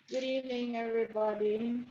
Good evening, everybody.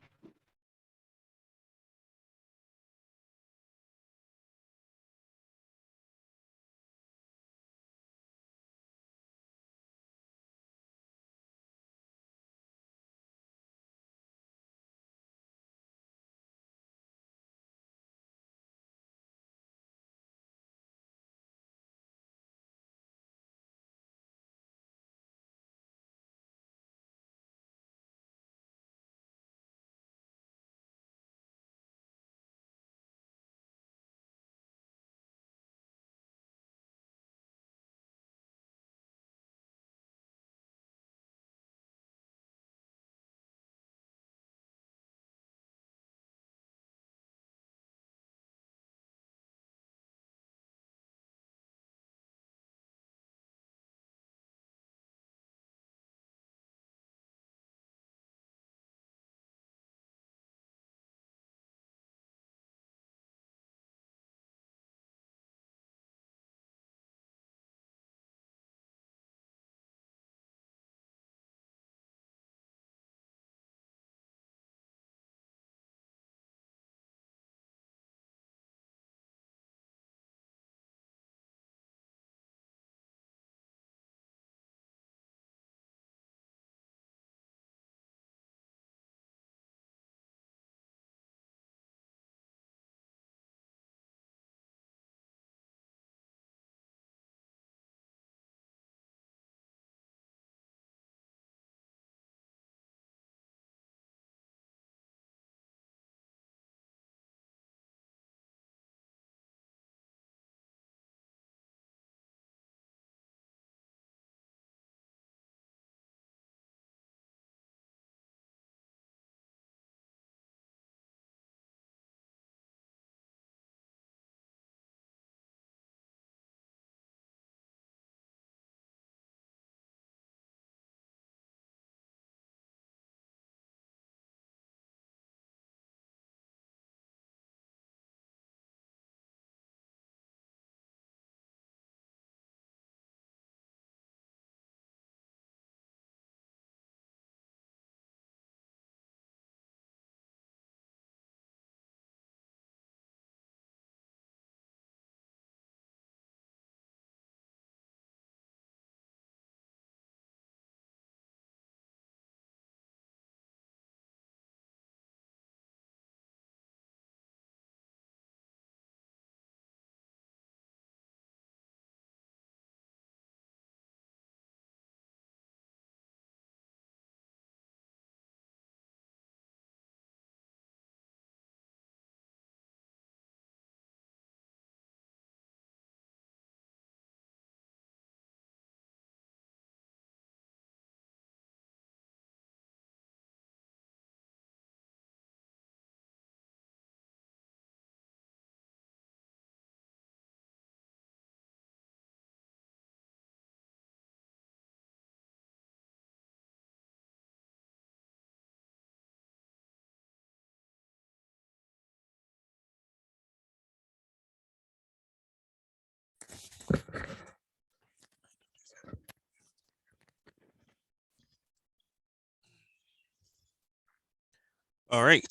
All right.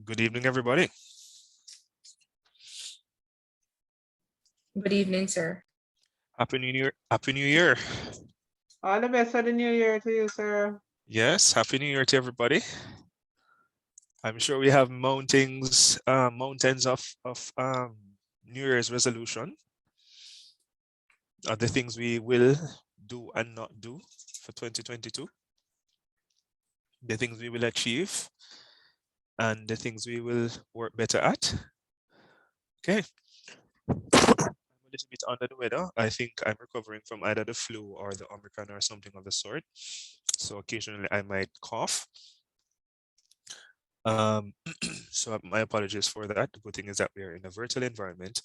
Good evening, everybody. Good evening, sir. Happy New Year. Happy New Year. All the best for the new year to you, sir. Yes, Happy New Year to everybody. I'm sure we have mountains of New Year's resolution, the things we will do and not do for 2022, the things we will achieve, and the things we will work better at. Okay. I'm a little bit under the weather. I think I'm recovering from either the flu or the Omicron or something of the sort. So occasionally I might cough. Um, so my apologies for that. The good thing is that we are in a virtual environment.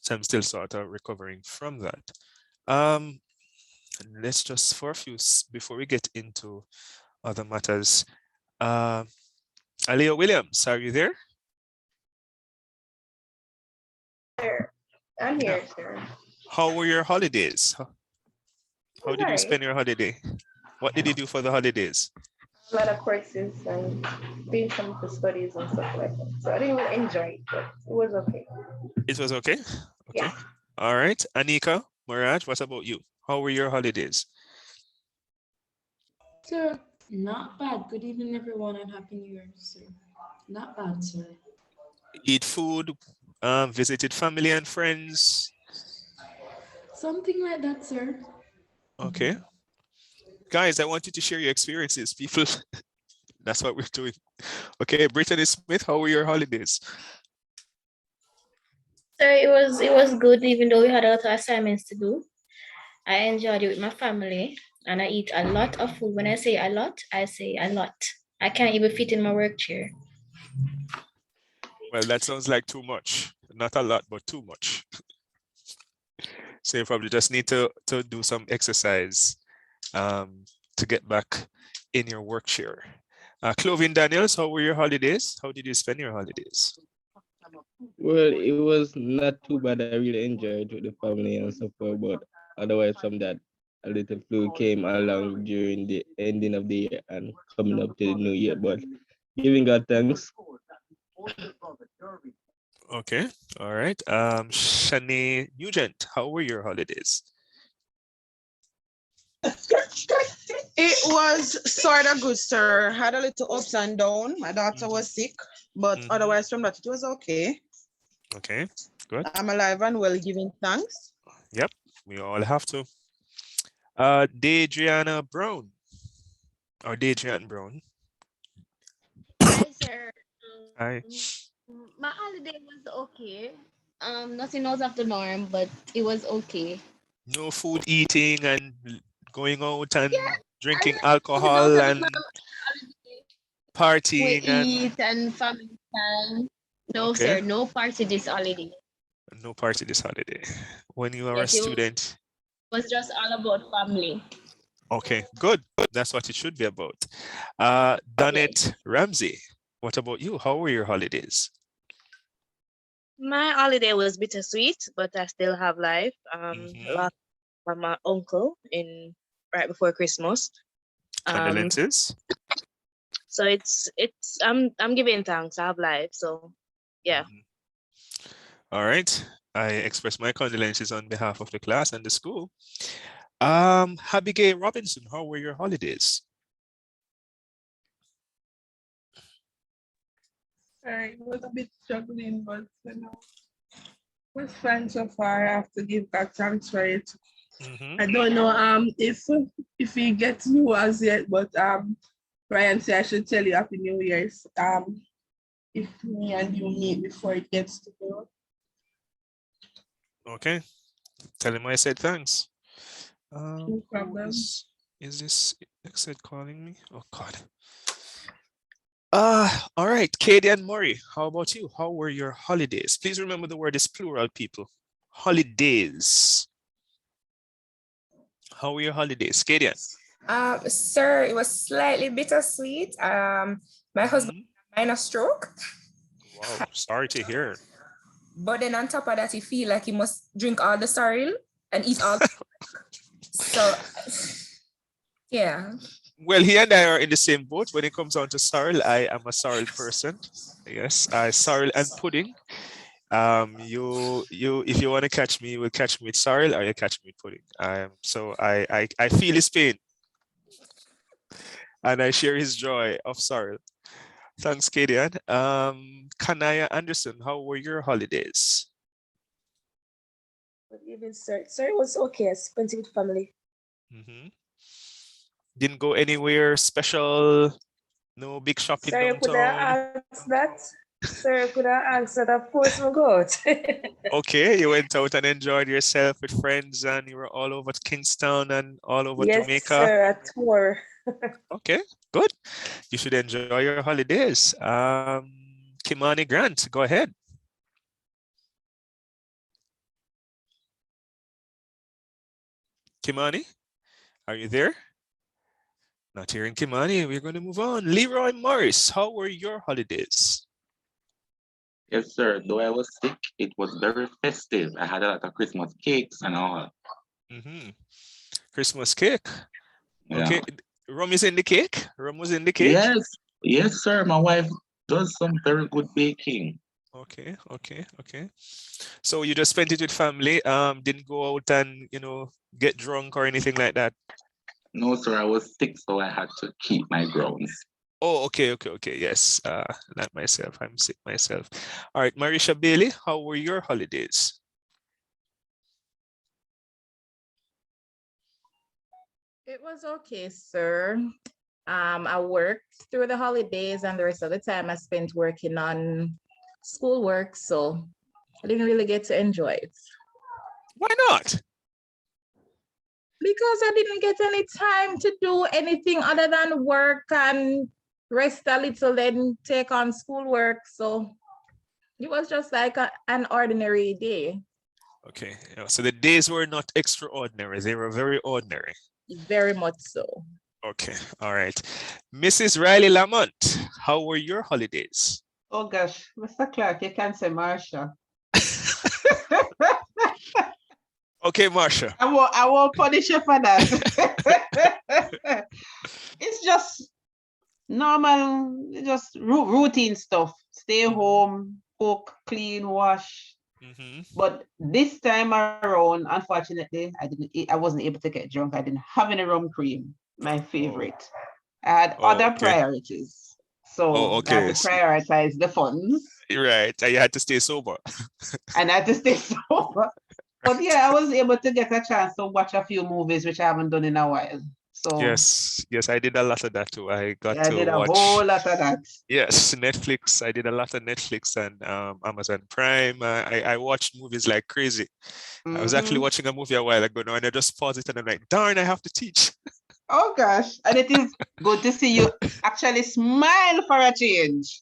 So I'm still sort of recovering from that. Um, let's just for a few, before we get into other matters, uh, Alea Williams, are you there? Sir, I'm Yeah. here, sir. How were your holidays? How did you spend your holiday? What did you do for the holidays? A lot of courses and doing some of the studies and stuff like that. So I didn't really enjoy it, but it was okay. It was okay? Okay. Yeah. All right. Anika, Miraj, what about you? How were your holidays? Sir, not bad. Good evening, everyone, and Happy New Year, sir. Not bad, sir. Eat food, visited family and friends. Something like that, sir. Okay. Guys, I want you to share your experiences, people. That's what we're doing. Okay, Brittany Smith, how were your holidays? So it was good, even though we had a lot of assignments to do. I enjoyed it with my family, and I eat a lot of food. When I say a lot, I say a lot. I can't even fit in my work chair. Well, that sounds like too much. Not a lot, but too much. So you probably just need to do some exercise to get back in your work chair. Clovis Daniels, how were your holidays? How did you spend your holidays? Well, it was not too bad. I really enjoyed with the family and so forth, but otherwise from that, a little flu came along during the ending of the year and coming up to the new year. But giving God thanks. Okay, all right. Shani Nugent, how were your holidays? It was sort of good, sir. Had a little ups and downs. My daughter was sick, but otherwise from that, it was okay. Okay, good. I'm alive and well, giving thanks. Yep, we all have to. Deidreana Brown, or Deidreana Brown. Hi, sir. Hi. My holiday was okay. Nothing out of the norm, but it was okay. No food eating and going out and drinking Nothing out alcohol of the and norm. We partying and eat and family time. No, okay. sir, no party this holiday. No party this holiday. When you are a Yes, it student. was just all about family. Okay, good. That's what it should be about. Donette Ramsey, what about you? How were your holidays? My holiday was bittersweet, but I still have life. Lost my uncle in right before Christmas. Condolences. So it's I'm giving thanks. I have life. So yeah. All right. I express my condolences on behalf of the class and the school. Abigail Robinson, how were your holidays? Sorry, it was a bit struggling, but you know, it was fun so far. I have to give God thanks for it. I don't know if he gets new as yet, but Ryan said I should tell you Happy New Year's. If me and you meet before it gets to go. Okay. Tell him I said thanks. No problem. Is this Exit calling me? Oh God. All right, Katie and Maury, how about you? How were your holidays? Please remember the word is plural, people. Holidays. How were your holidays, Katie? Sir, it was slightly bittersweet. My husband had a minor stroke. Wow, sorry to hear. But then on top of that, he feel like he must drink all the sorrel and eat all. So, yeah. Well, he and I are in the same boat when it comes down to sorrel. I am a sorrel person. Yes, sorrel and pudding. If you want to catch me, you will catch me with sorrel or you catch me with pudding. So I feel his pain and I share his joy of sorrel. Thanks, Kadian. Kanaya Anderson, how were your holidays? Good evening, sir. Sir, it was okay. I spent it with family. Didn't go anywhere special. No big shopping Sir, downtown. could I ask that? Sir, could I ask that? Of course, we go out. Okay, you went out and enjoyed yourself with friends and you were all over Kingston and all over Yes, Jamaica. sir, a tour. Okay, good. You should enjoy your holidays. Kimani Grant, go ahead. Kimani, are you there? Not hearing Kimani, we're going to move on. Leroy Morris, how were your holidays? Yes, sir. Though I was sick, it was very festive. I had a lot of Christmas cakes and all. Christmas cake. Yeah. Okay. Rum is in the cake. Rum was in the cake. Yes, yes, sir. My wife does some very good baking. Okay, okay, okay. So you just spent it with family, didn't go out and, you know, get drunk or anything like that? No, sir, I was sick, so I had to keep my grounds. Oh, okay, okay, okay. Yes, not myself. I'm sick myself. All right, Marisha Bailey, how were your holidays? It was okay, sir. I worked through the holidays and the rest of the time I spent working on schoolwork, so I didn't really get to enjoy it. Why not? Because I didn't get any time to do anything other than work and rest a little, then take on schoolwork. So it was just like an ordinary day. Okay, yeah, so the days were not extraordinary. They were very ordinary. Very much so. Okay, all right. Mrs. Riley Lamont, how were your holidays? Oh gosh, Mr. Clark, you can say Marsha. Okay, Marsha. I won't punish you for that. It's just normal, just routine stuff. Stay home, cook, clean, wash. But this time around, unfortunately, I wasn't able to get drunk. I didn't have any rum cream, my favorite. I had other priorities. So I had to prioritize the funds. Right, and you had to stay sober. And I had to stay sober. But yeah, I was able to get a chance to watch a few movies, which I haven't done in a while. So Yes, I did a lot of that too. I got to did a watch. whole lot of that. Yes, Netflix. I did a lot of Netflix and Amazon Prime. I watched movies like crazy. I was actually watching a movie a while ago now, and I just paused it and I'm like, darn, I have to teach. Oh gosh, and it is good to see you actually smile for a change.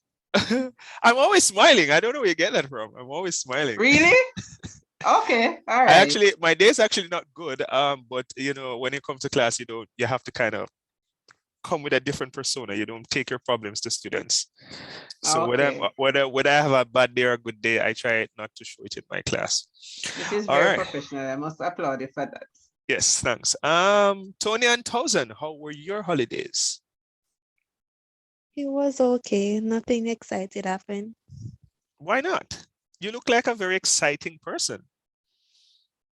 I'm always smiling. I don't know where you get that from. I'm always smiling. Really? Okay, all right. I actually, my day is actually not good. But you know, when you come to class, you have to kind of come with a different persona. You don't take your problems to students. So whether I have a bad day or a good day, I try not to show it in my class. It is All very right. professional. I must applaud you for that. Yes, thanks. Tony and Thousand, how were your holidays? It was okay. Nothing exciting happened. Why not? You look like a very exciting person.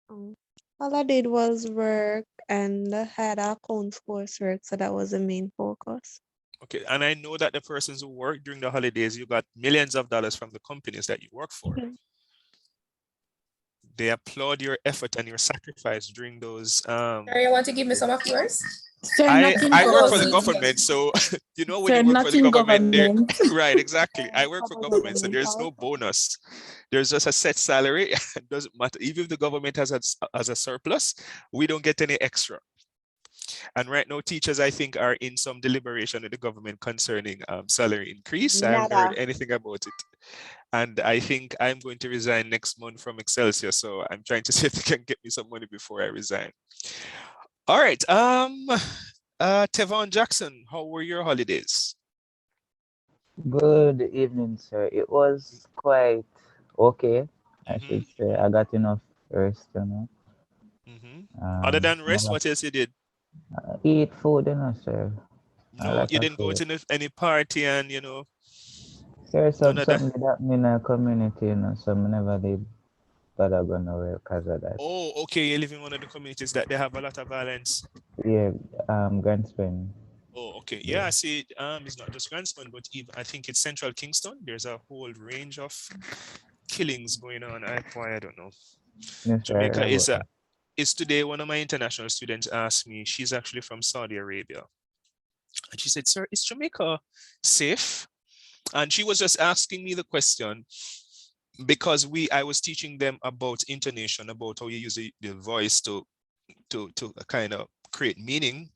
All I did was work and had accounts coursework, so that was the main focus. Okay, and I know that the persons who work during the holidays, you got millions of dollars from the companies that you work for. They applaud your effort and your sacrifice during those. Sorry, you want to give me some of yours? I work for the government, so you know when you work for the government, right? Exactly. I work for government, so there's no bonus. There's just a set salary. It doesn't matter. Even if the government has a surplus, we don't get any extra. And right now, teachers, I think, are in some deliberation with the government concerning salary increase. I haven't heard anything about it. And I think I'm going to resign next month from Excelsior. So I'm trying to see if they can get me some money before I resign. All right. Tevon Jackson, how were your holidays? Good evening, sir. It was quite okay, I should say. I got enough rest, you know. Other than rest, what else you did? Eat food, you know, sir. No, you didn't go to any party and, you know. Sir, something did happen in our community, you know, so I never did bother going away because of that. Oh, okay. You live in one of the communities that they have a lot of violence. Yeah, Ganspen. Oh, okay. Yeah, I see. It's not just Ganspen, but even I think it's Central Kingston. There's a whole range of killings going on. I don't know. Yes, Jamaica is today. One of my international students asked me. She's actually from Saudi Arabia, and she said, "Sir, is Jamaica safe?" And she was just asking me the question because I was teaching them about intonation, about how you use the voice to kind of create meaning.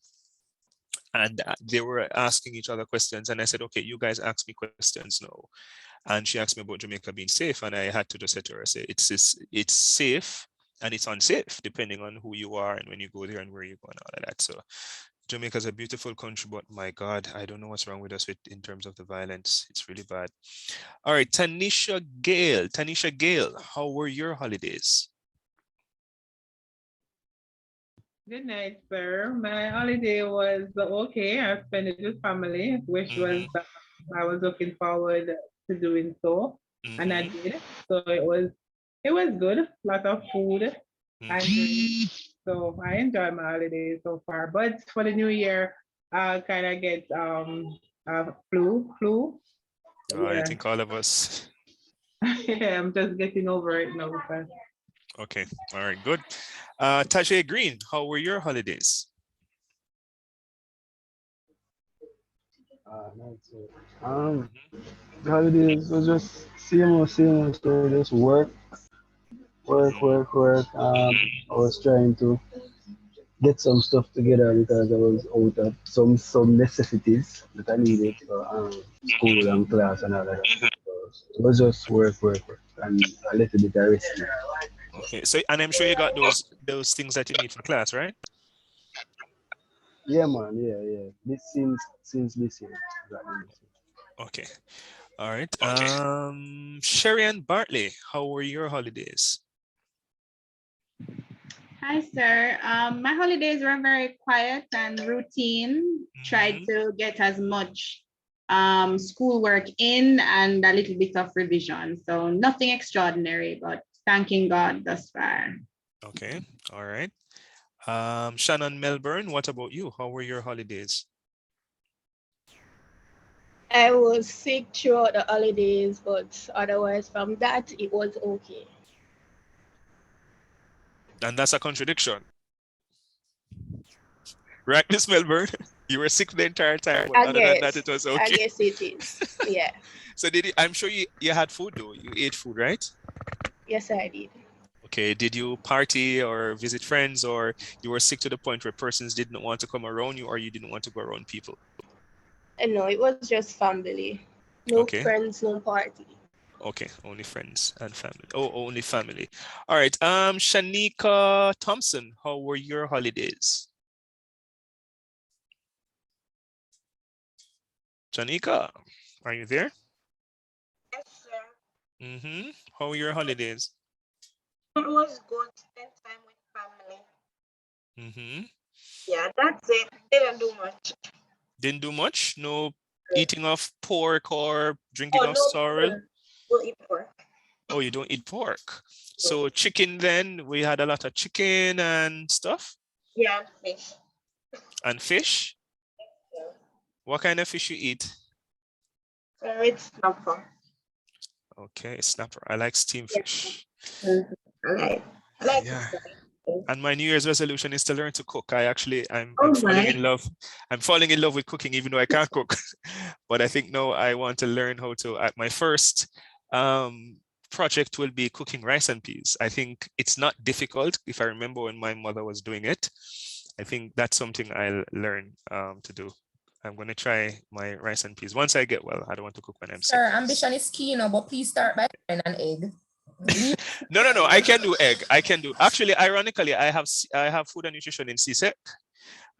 And they were asking each other questions. And I said, okay, you guys ask me questions now. And she asked me about Jamaica being safe. And I had to just say to her, say, it's safe and it's unsafe, depending on who you are and when you go there and where you go and all of that. So Jamaica's a beautiful country, but my God, I don't know what's wrong with us in terms of the violence. It's really bad. All right, Tanisha Gale, how were your holidays? Good night, sir. My holiday was okay. I spent it with family, which was I was looking forward to doing so, and I did. So it was good. Lot of food and drinks. So I enjoyed my holiday so far. But for the new year, I'll kind of get flu. I Yeah. think all of us. Yeah, I'm just getting over it now. But Okay. All right. Good. Tajay Green, how were your holidays? The holidays was just same old story, just work. I was trying to get some stuff together because I was out of some necessities that I needed for school and class and all that. So it was just work, and a little bit of rest. Okay. So, and I'm sure you got those things that you need for class, right? Yeah, man. Yeah. This since this year. Okay. All right. Sherry-Ann Bartley, how were your holidays? Hi, sir. My holidays were very quiet and routine. Tried to get as much schoolwork in and a little bit of revision. So nothing extraordinary, but thanking God thus far. Okay. All right. Shannon Melbourne, what about you? How were your holidays? I was sick throughout the holidays, but otherwise from that, it was okay. And that's a contradiction. Right, Miss Melbourne? You were sick the entire time, but other than that, it was okay. I guess it is. Yeah. So I'm sure you had food though. You ate food, right? Yes, I did. Okay. Did you party or visit friends, or you were sick to the point where persons didn't want to come around you, or you didn't want to go around people? No, it was just family. No Okay. friends, no party. Okay, only friends and family. Oh, only family. All right. Shanika Thompson, how were your holidays? Shanika, are you there? Yes, sir. How were your holidays? It was good. Spend time with family. Mm-hmm. Yeah, that's it. Didn't do much. Didn't do much? No eating of pork or drinking of no sorrel? pork. We'll eat pork. Oh, you don't eat pork. So chicken then, we had a lot of chicken and stuff? Yeah, and fish. And fish? What kind of fish you eat? So it's snapper. Okay, snapper. I like steamed fish. I like Yeah. And my New Year's resolution is to learn to cook. I'm Oh falling my. in love. I'm falling in love with cooking, even though I can't cook. But I think now I want to learn how to. My first project will be cooking rice and peas. I think it's not difficult. If I remember when my mother was doing it, I think that's something I'll learn to do. I'm going to try my rice and peas once I get well. I don't want to cook when I'm sick. Sir, ambition is key, but please start by frying an egg. No. I can do egg. I can do. Actually, ironically, I have food and nutrition in CSEC.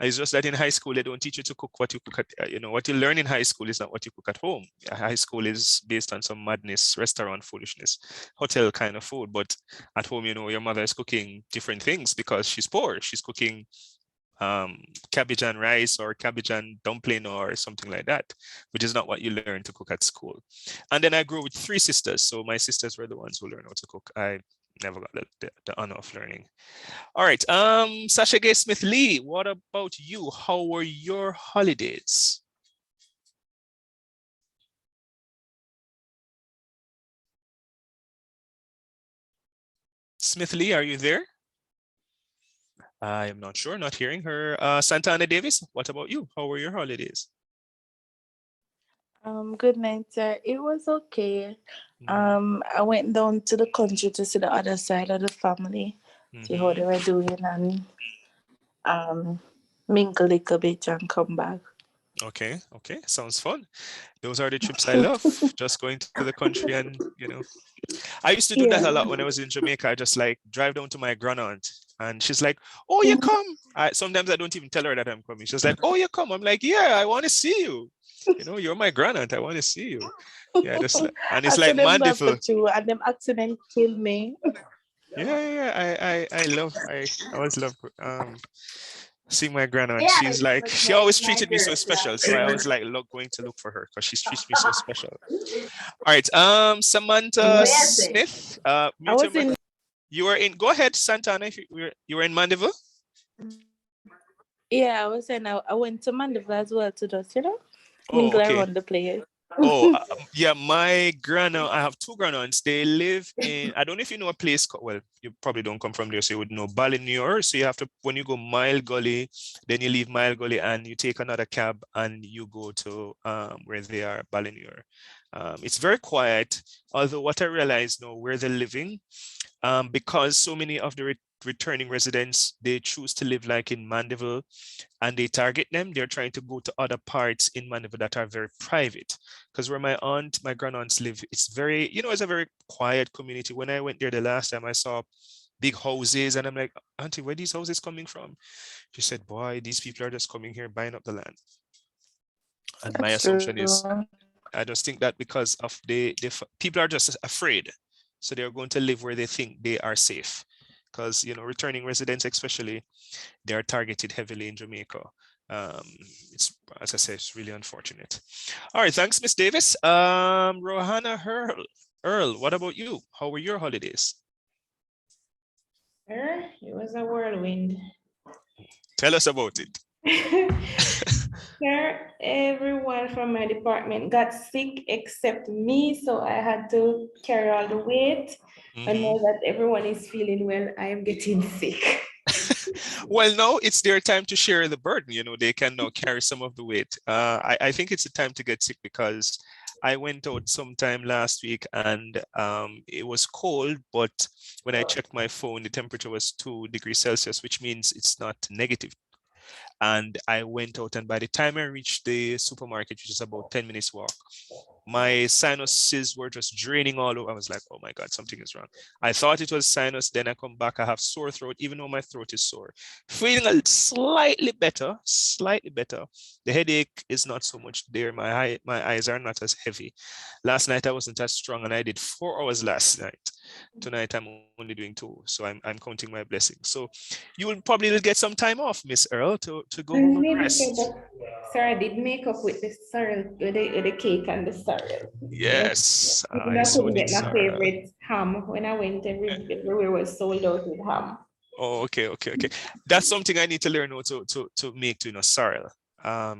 It's just that in high school, they don't teach you to cook what you cook at, what you learn in high school is not what you cook at home. High school is based on some madness, restaurant foolishness, hotel kind of food. But at home, your mother is cooking different things because she's poor. She's cooking cabbage and rice or cabbage and dumpling or something like that, which is not what you learn to cook at school. And then I grew with 3 sisters. So my sisters were the ones who learned how to cook. I never got the honor of learning. All right. Sasha Gay Smith Lee, what about you? How were your holidays? Smith Lee, are you there? I am not sure, not hearing her. Santana Davis, what about you? How were your holidays? Good night, sir. It was okay. I went down to the country to see the other side of the family, see how they were doing, and mingle a little bit and come back. Okay, sounds fun. Those are the trips I love. Just going to the country and, I used to do that a lot when I was in Jamaica. I just like drive down to my grandaunt and she's like, oh, you come. Sometimes I don't even tell her that I'm coming. She's like, oh, you come. I'm like, yeah, I want to see you. You're my grandaunt. I want to see you. Yeah, and it's like mandiful. And them accident kill me. I always love seeing my grandma. And she's like, she always treated me so special. So I always like going to look for her because she treats me so special. All right, Samantha Smith, mute your mic. You were in, go ahead, Santana, if you were in Mandeville. Yeah, I was saying I went to Mandeville as well to just, mingle around the place. Yeah, my grandma, I have two grandmas. They live in, I don't know if you know a place called, well, you probably don't come from there, so you would know Ballinure. So you have to, when you go Mile Gully, then you leave Mile Gully and you take another cab and you go to where they are, Ballinure. It's very quiet, although what I realize now where they're living, because so many of the returning residents, they choose to live like in Mandeville and they target them. They're trying to go to other parts in Mandeville that are very private. Because where my grandaunts live, it's very, it's a very quiet community. When I went there the last time, I saw big houses and I'm like, Auntie, where are these houses coming from? She said, boy, these people are just coming here buying up the land. And my assumption is, I just think that because of the people are just afraid. So they're going to live where they think they are safe. Because, returning residents, especially, they are targeted heavily in Jamaica. It's, as I said, it's really unfortunate. All right, thanks, Miss Davis. Rohanna Earl, what about you? How were your holidays? It was a whirlwind. Tell us about it. Sir, everyone from my department got sick except me, so I had to carry all the weight. And now that everyone is feeling well, I am getting sick. Well, no, it's their time to share the burden. They can now carry some of the weight. I think it's a time to get sick because I went out sometime last week and it was cold, but when I checked my phone, the temperature was 2 degrees Celsius, which means it's not negative. And I went out, and by the time I reached the supermarket, which is about 10 minutes walk, my sinuses were just draining all over. I was like, oh my God, something is wrong. I thought it was sinus. Then I come back, I have sore throat, even though my throat is sore. Feeling a slightly better. The headache is not so much there. My eyes are not as heavy. Last night I wasn't as strong, and I did 4 hours last night. Tonight I'm only doing 2, so I'm counting my blessings. So you will probably get some time off, Miss Earl, to go home and rest. Sir, I did make up with the sorrel, with the cake and the sorrel. Yes, I couldn't get my favorite ham. When I went, everywhere was sold out with ham. Oh, okay. That's something I need to learn how to make sorrel.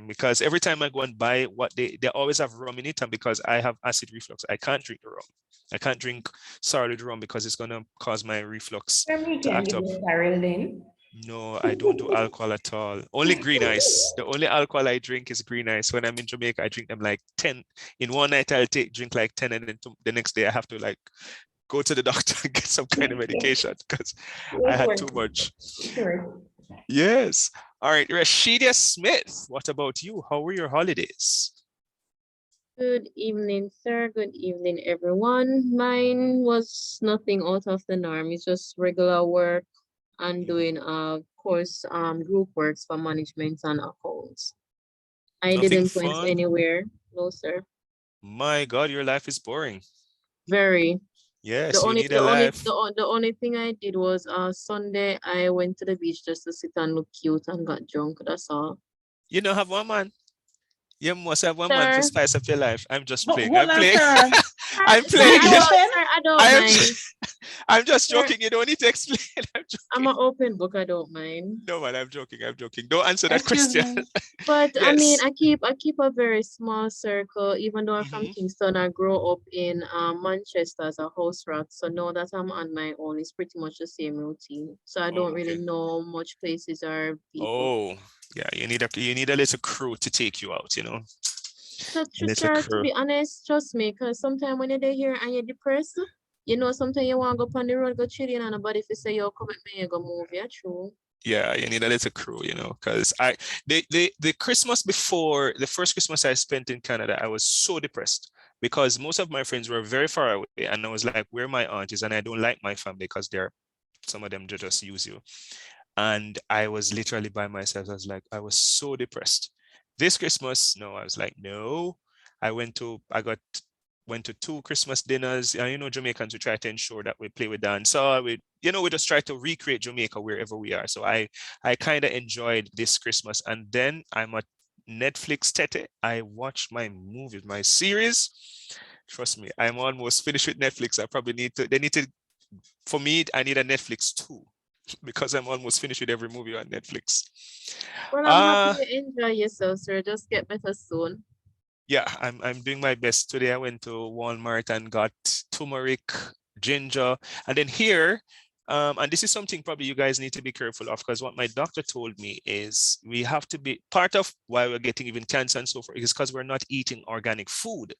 Because every time I go and buy what they always have rum in it, and because I have acid reflux, I can't drink the rum. I can't drink sorrel with rum because it's gonna cause my reflux to act up. Sorrel then? No, I don't do alcohol at all. Only green ice. The only alcohol I drink is green ice. When I'm in Jamaica, I drink them like 10. In one night, I'll drink like 10, and then the next day I have to go to the doctor and get some kind of medication because I had too much. Sure. Yes. All right, Rashidia Smith, what about you? How were your holidays? Good evening, sir. Good evening, everyone. Mine was nothing out of the norm. It's just regular work and doing course group works for management and accounts. I didn't went anywhere. No, sir. My God, your life is boring. Very. Yes, you need a life. The only thing I did was Sunday I went to the beach just to sit and look cute and got drunk. That's all. You don't have one man. You must have one man to spice up your life. I'm just playing. I'm playing. I'm playing. I don't mind. I'm just joking. You don't need to explain. I'm an open book. I don't mind. No, man, I'm joking. Don't answer that question. But yes. I mean, I keep a very small circle. Even though I'm from Kingston, I grew up in Manchester as a house rat. So now that I'm on my own, it's pretty much the same routine. So I don't really know much places or people. Oh, yeah. You need a little crew to take you out. So to be honest, trust me, because sometimes when you're there here and you're depressed, sometimes you want to go on the road, go chilling, and nobody if you say, yo, come with me, you go move. Yeah, true. Yeah, you need a little crew, because the Christmas before, the first Christmas I spent in Canada, I was so depressed because most of my friends were very far away, and I was like, where my aunt is, and I don't like my family because some of them just use you. And I was literally by myself. I was so depressed. This Christmas, no, I was like, no. I went to 2 Christmas dinners. And Jamaicans, we try to ensure that we play with dancehall, we you know, we just try to recreate Jamaica wherever we are. So I kind of enjoyed this Christmas. And then I'm a Netflix tete. I watch my movies, my series. Trust me, I'm almost finished with Netflix. I probably need to, for me, I need a Netflix too, because I'm almost finished with every movie on Netflix. Well, I'm happy you enjoy yourself, sir. Just get better soon. Yeah, I'm doing my best. Today I went to Walmart and got turmeric, ginger, and then here, and this is something probably you guys need to be careful of, because what my doctor told me is we have to be, part of why we're getting even cancer and so forth is because we're not eating organic food.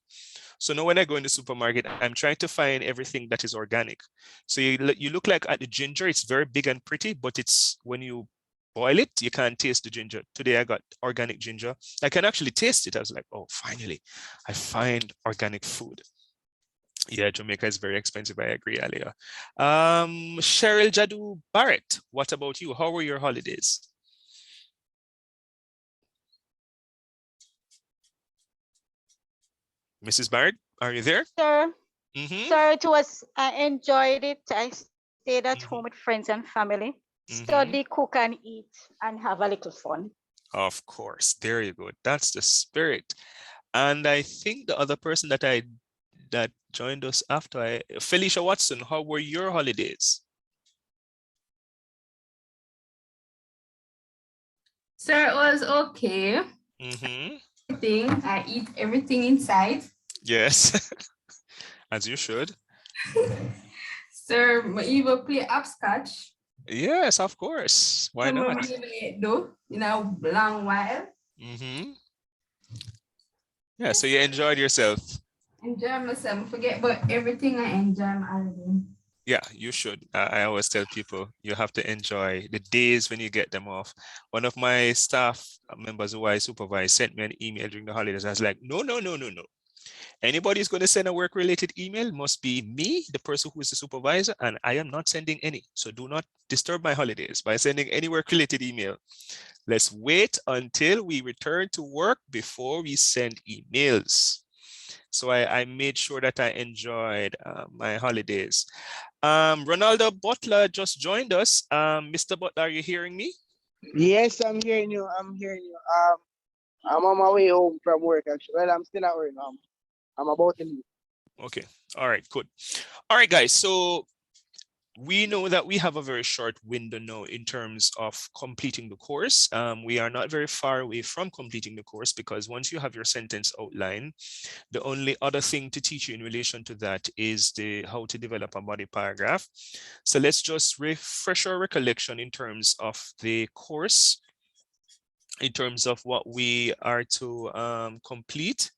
So now when I go in the supermarket, I'm trying to find everything that is organic. So you look like at the ginger, it's very big and pretty, but it's when you boil it, you can't taste the ginger. Today I got organic ginger. I can actually taste it. I was like, oh, finally, I find organic food. Yeah, Jamaica is very expensive. I agree, Alia. Cheryl Jadu Barrett, what about you? How were your holidays? Mrs. Barrett, are you there? Sir, Mhm. sir, I enjoyed it. I stayed at home with friends and family, study, cook and eat, and have a little fun. Of course, there you go. That's the spirit. And I think the other person that joined us after, Felicia Watson, how were your holidays? Sir, it was okay. Mm-hmm. I eat everything inside. Yes, as you should. Sir, I even play hopscotch. Yes, of course. Why not? Do in a long while. Mm-hmm. Yeah, so you enjoyed yourself. Enjoy myself. Forget about everything. I enjoy my holiday. Yeah, you should. I always tell people you have to enjoy the days when you get them off. One of my staff members who I supervise sent me an email during the holidays. I was like, no. Anybody who's going to send a work-related email must be me, the person who is the supervisor, and I am not sending any. So do not disturb my holidays by sending any work-related email. Let's wait until we return to work before we send emails. So I made sure that I enjoyed my holidays. Ronaldo Butler just joined us. Mr. Butler, are you hearing me? Yes, I'm hearing you. I'm hearing you. I'm on my way home from work, actually. Well, I'm still at work. I'm about to leave. Okay. All right, good. All right, guys. So we know that we have a very short window now in terms of completing the course. We are not very far away from completing the course, because once you have your sentence outline, the only other thing to teach you in relation to that is how to develop a body paragraph. So let's just refresh our recollection in terms of the course, in terms of what we are to complete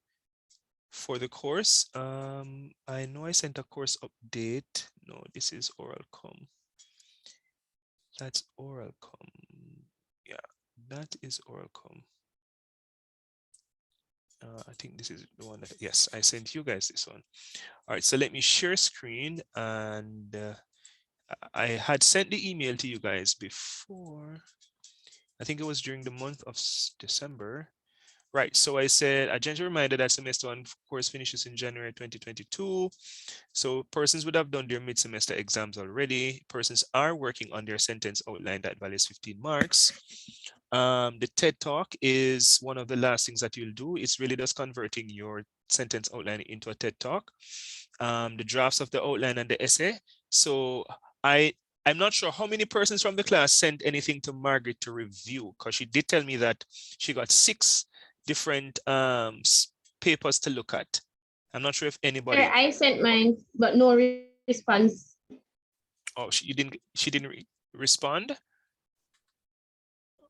for the course. I know I sent a course update. No, this is OralCom. That's OralCom. Yeah, that is OralCom. I think this is the one that, yes, I sent you guys this one. All right, so let me share screen, and I had sent the email to you guys before. I think it was during the month of December. Right, so I said a gentle reminder that semester one course finishes in January 2022. So persons would have done their mid-semester exams already. Persons are working on their sentence outline that values 15 marks. The TED Talk is one of the last things that you'll do. It's really just converting your sentence outline into a TED Talk. The drafts of the outline and the essay. So I'm not sure how many persons from the class sent anything to Margaret to review, because she did tell me that she got 6 different papers to look at. I'm not sure if anybody. I sent mine, but no response. Oh, she didn't respond.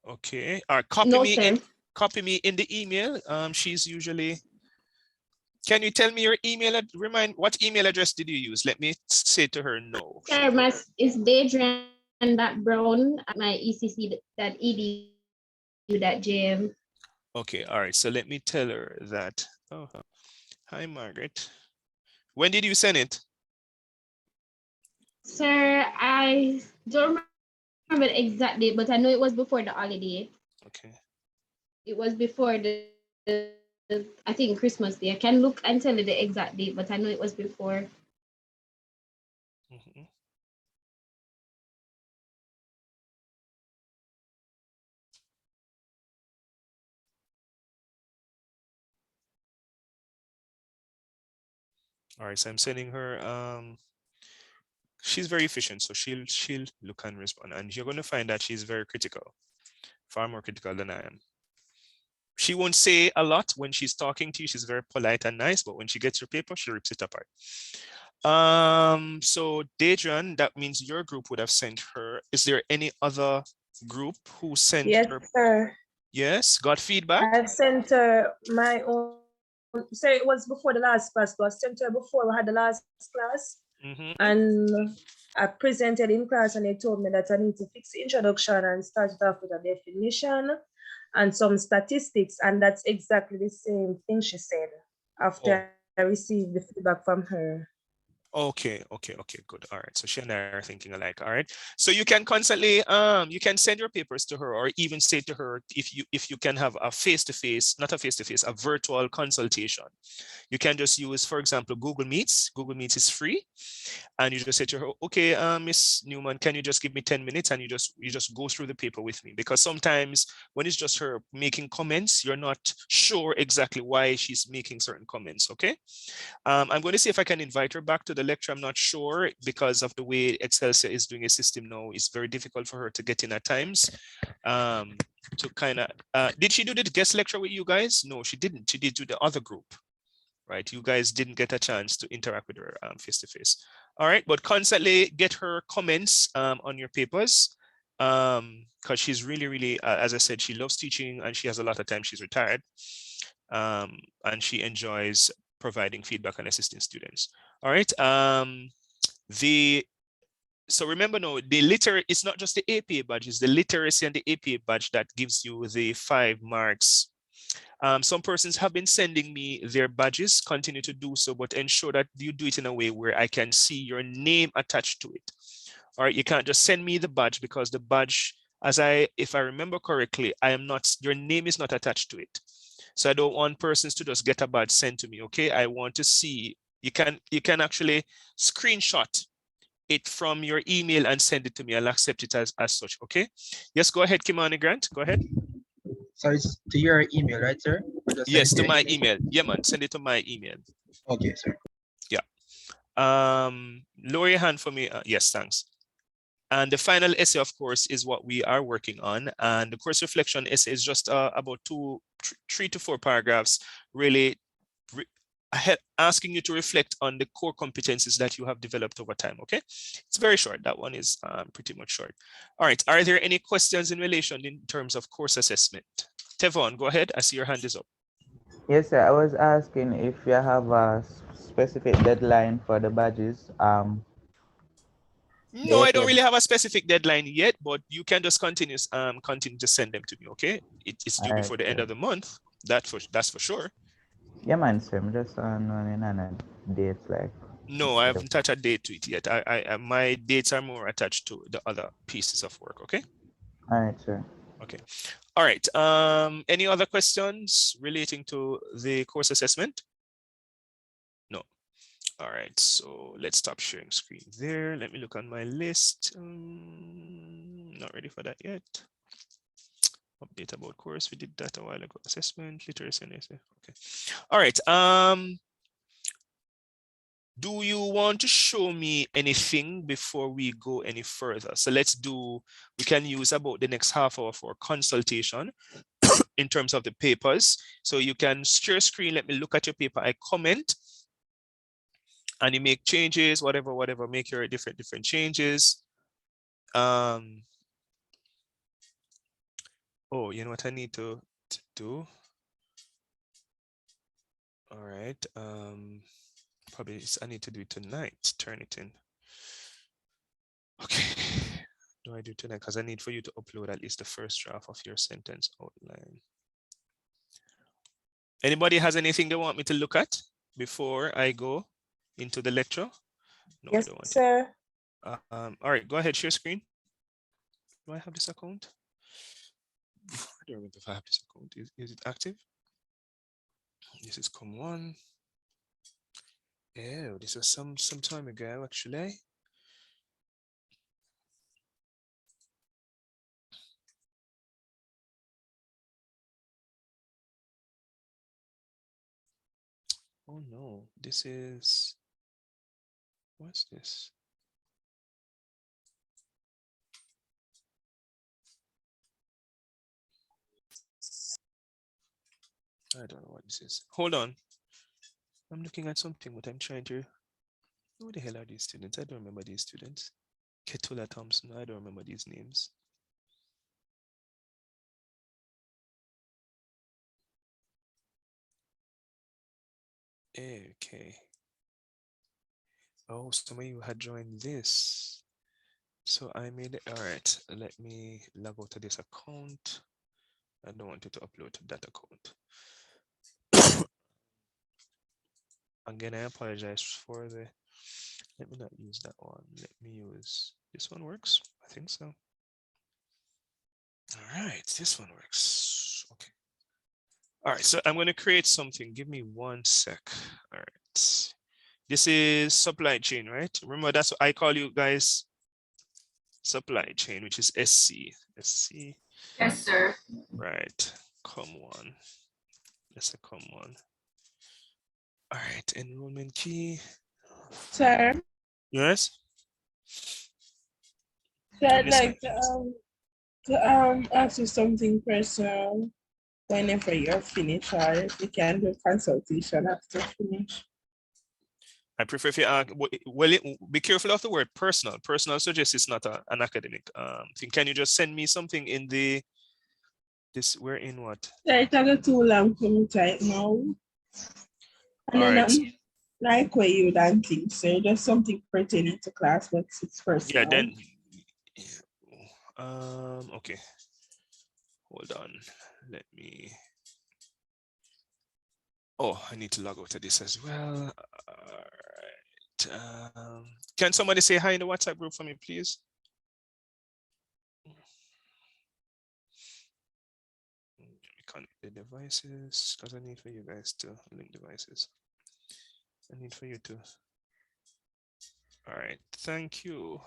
Okay. All right, copy me in the email. She's usually. Can you tell me your email? What email address did you use? Let me say to her no. Sir, it's Deidre.brown at my ecc.edu.jm. Okay, all right. So let me tell her that. Oh, hi, Margaret. When did you send it? Sir, I don't remember the exact date, but I know it was before the holiday. Okay. It was before the I think Christmas Day. I can look and tell you the exact date, but I know it was before. All right, so I'm sending her. She's very efficient, so she'll look and respond, and you're going to find that she's very critical, far more critical than I am. She won't say a lot when she's talking to you. She's very polite and nice, but when she gets your paper, she rips it apart. So Deidran, that means your group would have sent her. Is there any other group who sent Yes, her? sir. Yes, got feedback? I sent her my own, so it was before the last class, but I sent her before we had the last class. And I presented in class and they told me that I need to fix the introduction and start it off with a definition and some statistics. And that's exactly the same thing she said after I received the feedback from her. Okay, good. All right. So she and I are thinking alike. All right. So you can constantly you can send your papers to her, or even say to her if you can have a face-to-face, not a face-to-face, a virtual consultation. You can just use, for example, Google Meets. Google Meets is free. And you just say to her, okay, Miss Newman, can you just give me 10 minutes and you just go through the paper with me? Because sometimes when it's just her making comments, you're not sure exactly why she's making certain comments. Okay. I'm going to see if I can invite her back to the lecture. I'm not sure because of the way Excelsior is doing a system now. It's very difficult for her to get in at times. To kind of, did she do the guest lecture with you guys? No, she didn't. She did do the other group, right? You guys didn't get a chance to interact with her face to face. All right, but constantly get her comments on your papers because she's really, as I said, she loves teaching and she has a lot of time. She's retired and she enjoys providing feedback and assisting students. All right. So remember now, it's not just the APA badge, it's the literacy and the APA badge that gives you the 5 marks. Some persons have been sending me their badges, continue to do so, but ensure that you do it in a way where I can see your name attached to it. All right, you can't just send me the badge because the badge, if I remember correctly, your name is not attached to it. So I don't want persons to just get a badge sent to me, okay? I want to see, you can actually screenshot it from your email and send it to me. I'll accept it as such, okay? Yes, go ahead, Kimani Grant, go ahead. So it's to your email, right, sir? Yes, to my email. Yeah, man, send it to my email. Okay, sir. Yeah. Lower your hand for me. Yes, thanks. And the final essay, of course, is what we are working on. And the course reflection essay is just about 3 to 4 paragraphs, really asking you to reflect on the core competencies that you have developed over time, okay? It's very short. That one is pretty much short. All right, are there any questions in relation in terms of course assessment? Tevon, go ahead. I see your hand is up. Yes, sir. I was asking if you have a specific deadline for the badges. No, I don't really have a specific deadline yet, but you can just continue to send them to me, okay? It's due before the end of the month. That's for sure. Yeah, man, sir. I'm just running on a date like. No, I haven't touched a date to it yet. My dates are more attached to the other pieces of work, okay? All right, sir. Okay. All right. Any other questions relating to the course assessment? No. All right. So let's stop sharing screen there. Let me look on my list. Not ready for that yet. Update about course. We did that a while ago. Assessment, literacy, and essay. Okay. All right. Do you want to show me anything before we go any further? So we can use about the next half hour for consultation in terms of the papers. So you can share screen, let me look at your paper, I comment, and you make changes, whatever, make your different changes. Oh, you know what I need to do? All right. Probably I need to do it tonight, turn it in. Okay. Do I do tonight? Because I need for you to upload at least the first draft of your sentence outline. Anybody has anything they want me to look at before I go into the lecture? No, yes, I don't want sir. All right, go ahead, share screen. Do I have this account? I don't remember if I have this account. Is it active? This is COM1. Oh, this was some time ago, actually. Oh no, this is What's this? I don't know what this is. Hold on. I'm looking at something, but I'm trying to. Who the hell are these students? I don't remember these students. Ketula Thompson. I don't remember these names. Okay. Oh, some of you had joined this. So I made it. All right. Let me log out of this account. I don't want you to upload to that account. Again, I apologize for the. Let me not use that one. Let me use this one. Works? I think so. All right, this one works. Okay. All right, so I'm going to create something. Give me 1 sec. All right. This is supply chain, right? Remember, that's what I call you guys. Supply chain, which is SC. SC. Yes, sir. Right. Come on. That's a come on. All right. Enrollment key. Sir, Yes. so I'd like to ask you something personal whenever you're finished, or you can do consultation after finish. I prefer if you be careful of the word personal. Personal suggests it's not an academic thing. Can you just send me something in the we're in what? Yeah, it took too long for me right now. And All then right. like where you don't think so. Just something pertaining to class, but it's personal. Yeah, then okay. Hold on. Let me. Oh, I need to log out of this as well. All right. Can somebody say hi in the WhatsApp group for me, please? Let me connect the devices because I need for you guys to link devices. I need for you to. All right. Thank you.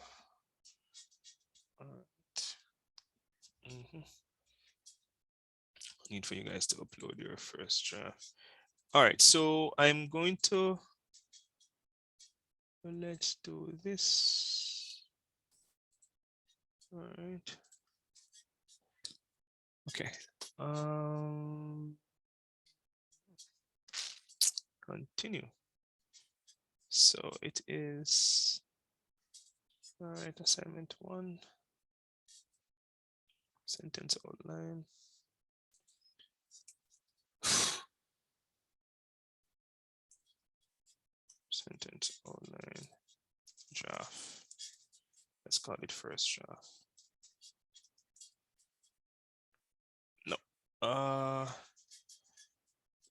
All right. I need for you guys to upload your first draft. All right, so I'm going to, let's do this. All right. Okay. Continue. So it is, all right, assignment 1, sentence outline. Sentence outline draft. Let's call it first draft. No.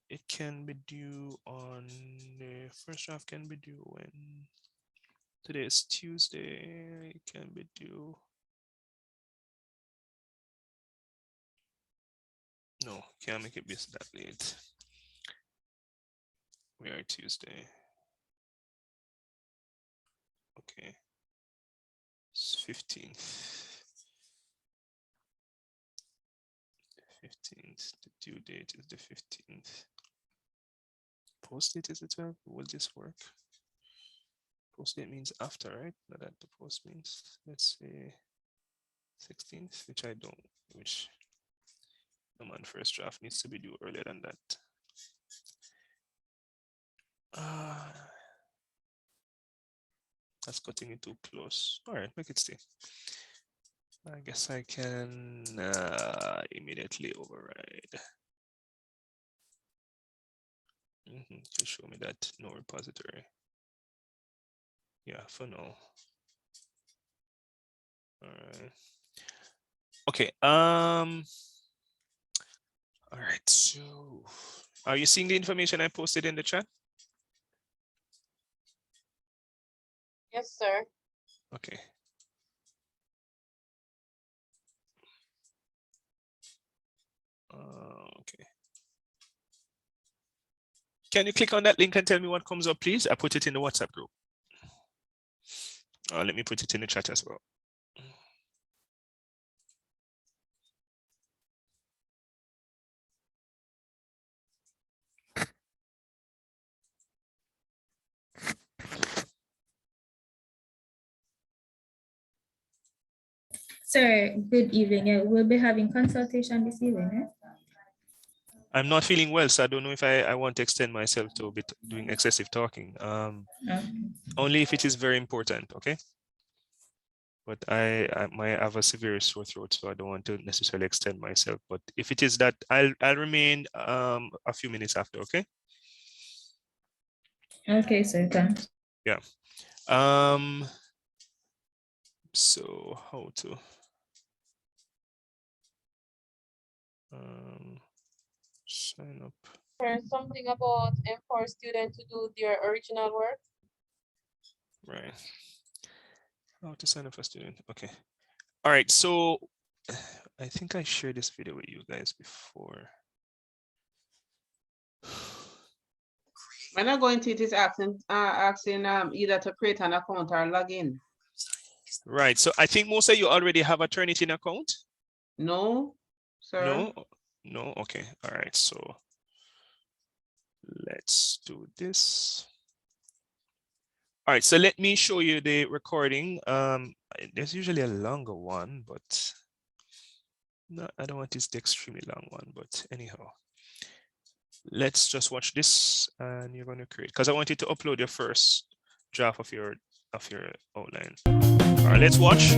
It can be due on the first draft can be due when today is Tuesday. It can be due. No, can't make it this that late. We are Tuesday. Okay. It's 15th. 15th. The due date is the 15th. Post date is the 12th. Will this work? Post date means after, right? Not that the post means. Let's say 16th, which I don't, which no man, first draft needs to be due earlier than that. That's cutting it too close. All right, make it stay. I guess I can immediately override. Just show me that no repository. Yeah, for now. All right. Okay. All right. So, are you seeing the information I posted in the chat? Yes, sir. Okay. Okay. Can you click on that link and tell me what comes up, please? I put it in the WhatsApp group. Let me put it in the chat as well. Sir, good evening. Yeah, we'll be having consultation this evening, eh? I'm not feeling well, so I don't know if I want to extend myself to a bit doing excessive talking. Only if it is very important, okay? But I might have a severe sore throat, so I don't want to necessarily extend myself. But if it is that, I'll remain a few minutes after, okay? Okay, sir, thanks. Yeah. So how to sign up? Something about empower students to do their original work. Right. How to sign up for student. Okay. All right. So I think I shared this video with you guys before. When I go into it, it's asking either to create an account or log in. Right. So I think most of you already have a Turnitin account. No, sir. No. No. Okay. All right. So let's do this. All right. So let me show you the recording. There's usually a longer one, but no, I don't want this the extremely long one. But anyhow, let's just watch this, and you're going to create, because I want you to upload your first draft of your outline. All right, let's watch.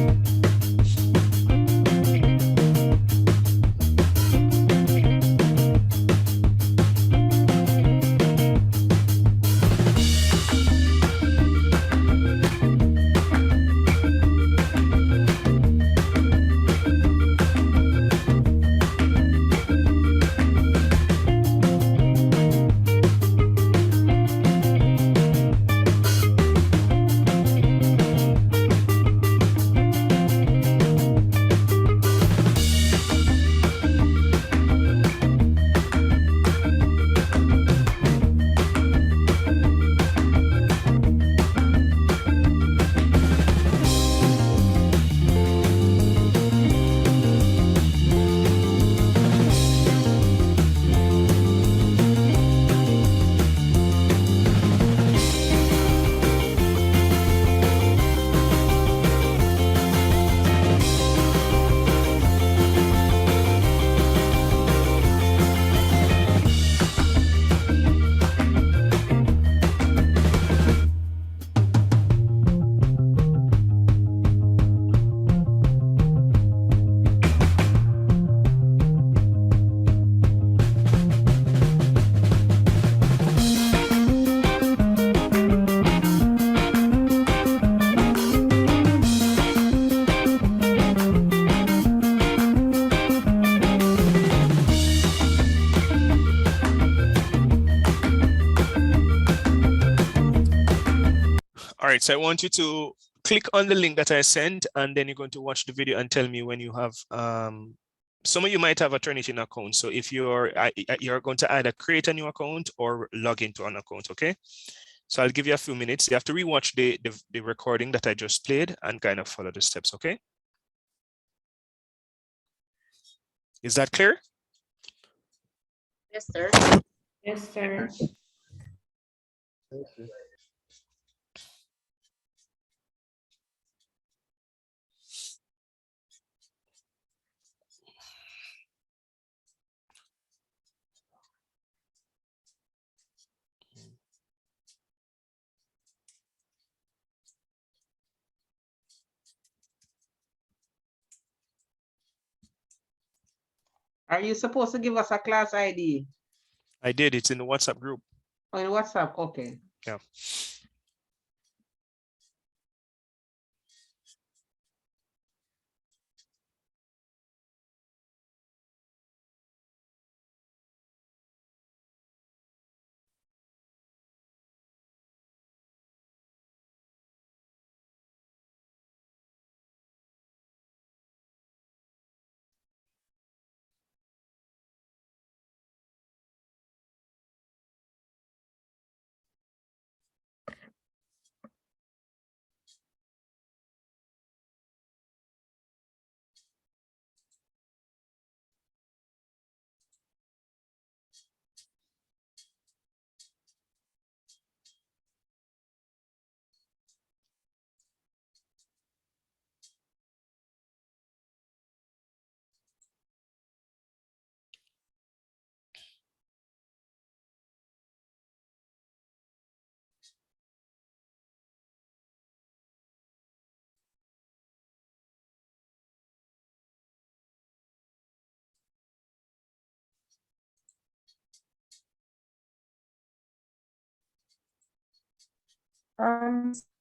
All right, so I want you to click on the link that I sent, and then you're going to watch the video and tell me when you have, some of you might have a Turnitin account. So if you're going to either create a new account or log into an account, okay? So I'll give you a few minutes. You have to rewatch the recording that I just played and kind of follow the steps, okay? Is that clear? Yes, sir. Yes, sir. Are you supposed to give us a class ID? I did. It's in the WhatsApp group. Oh, in WhatsApp, okay. Yeah.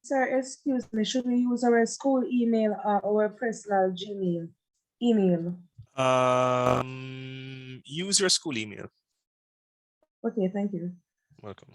Sir, excuse me, should we use our school email or our personal Gmail email? Use your school email. Okay, thank you. Welcome.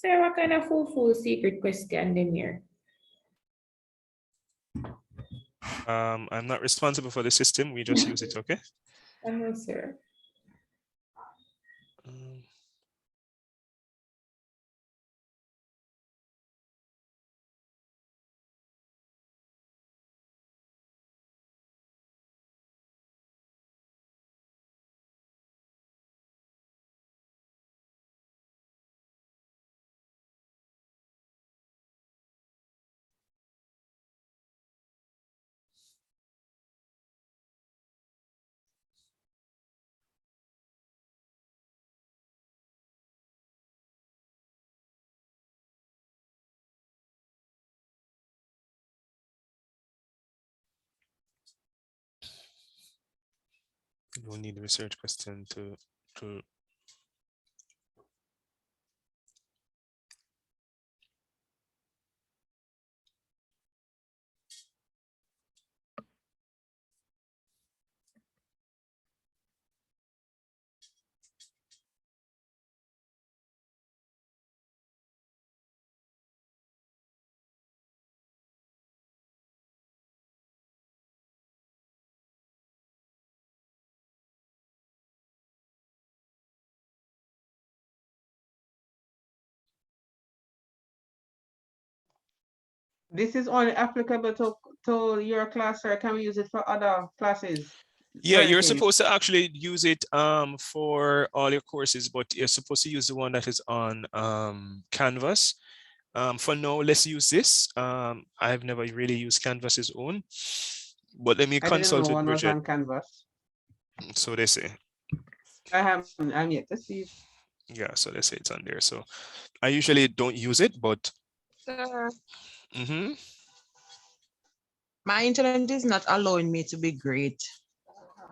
Sir, what kind of full secret question them here? I'm not responsible for the system. We just use it, okay? I know, sir. You don't need the research question to This is only applicable to your class, or can we use it for other classes? Yeah, you're Certain. supposed to actually use it for all your courses, but you're supposed to use the one that is on Canvas. For now, let's use this. I've never really used Canvas's own, but let me I didn't consult know with one was Bridget. on Canvas. So they say. I'm yet to see it. Yeah, so they say it's on there. So I usually don't use it, but Sir, mm-hmm. my internet is not allowing me to be great.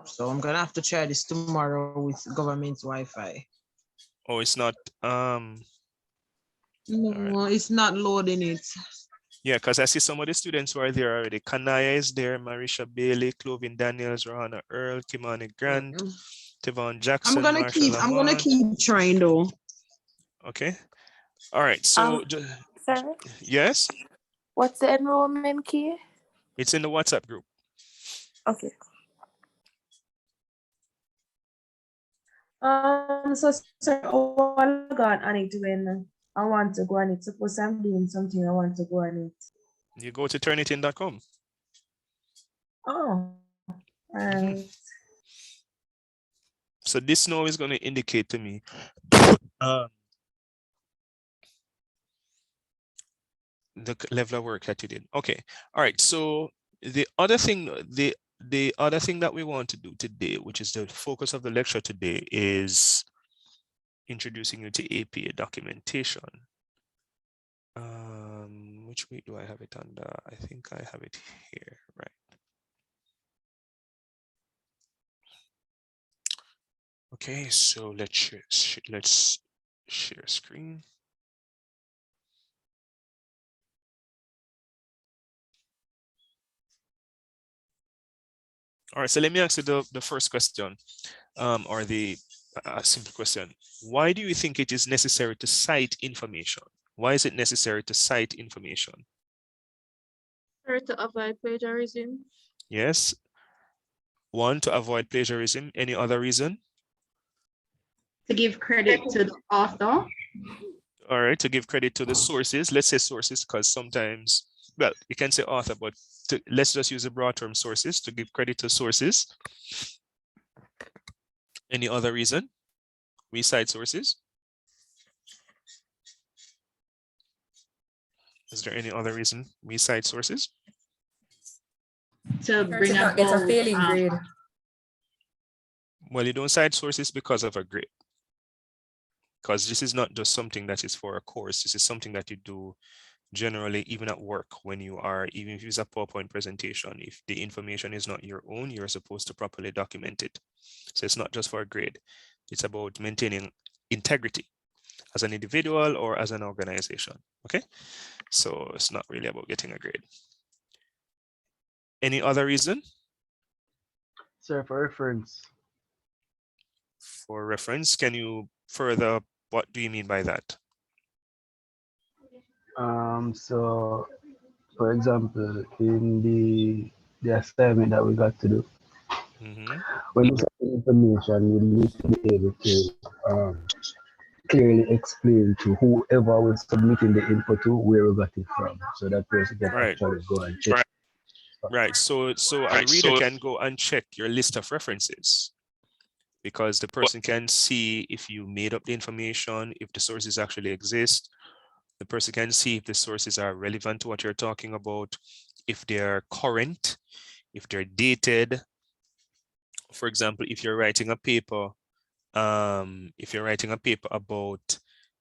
So I'm gonna have to try this tomorrow with government Wi-Fi. Oh, it's not No, it's not loading it. yeah, because I see some of the students who are there already. Kanaya is there, Marisha Bailey, Clovin Daniels, Rohanna Earl, Kimani Grant, Tevon Jackson, I'm gonna Marshall keep trying though. Okay. All right. So Sir, yes, what's the enrollment key? it's in the WhatsApp group. Okay. So sir, I want to go on it when I want to go on it. Suppose I'm doing something, I want to go on it. You go to turnitin.com. Oh, So this now is going to indicate to me the level of work that you did. Okay. All right. So the other thing, the other thing that we want to do today, which is the focus of the lecture today, is introducing you to APA documentation. Which week do I have it under? I think I have it here, right? Okay, so let's share screen. All right, so let me ask you the first question, or the simple question. Why do you think it is necessary to cite information? Why is it necessary to cite information? Or to avoid plagiarism. Yes. One, to avoid plagiarism. Any other reason? To give credit to the author. All right, to give credit to the sources. Let's say sources, because sometimes, well, you can say author, but let's just use the broad term sources, to give credit to sources. Any other reason we cite sources? Is there any other reason we cite sources? To bring not up get a failing grade. Well, you don't cite sources because of a grade. Because this is not just something that is for a course. This is something that you do generally, even at work, when you are, even if it's a PowerPoint presentation, if the information is not your own, you're supposed to properly document it. So it's not just for a grade. It's about maintaining integrity as an individual or as an organization. Okay, so it's not really about getting a grade. Any other reason? Sir, for reference. For reference, can you further, what do you mean by that? So for example, in the assignment that we got to do, when you send information, you need to be able to clearly explain to whoever was submitting the info to where we got it from, so that person can actually go and check. Right. So a reader can go and check your list of references, because the person can see if you made up the information, if the sources actually exist. The person can see if the sources are relevant to what you're talking about, if they're current, if they're dated. For example, if you're writing a paper, about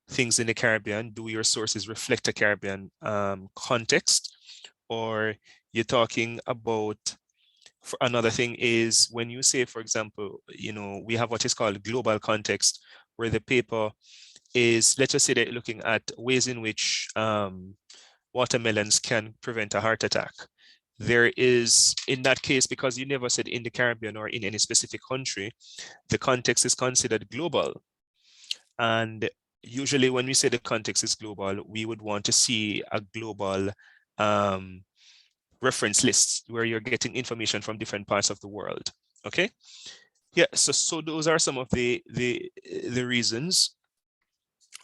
things in the Caribbean, do your sources reflect a Caribbean context? Or you're talking about, for another thing is when you say, for example, you know, we have what is called global context, where the paper is, let's just say that you're looking at ways in which watermelons can prevent a heart attack. There is, in that case, because you never said in the Caribbean or in any specific country, the context is considered global. And usually when we say the context is global, we would want to see a global reference list where you're getting information from different parts of the world. Okay. Yeah, so those are some of the reasons.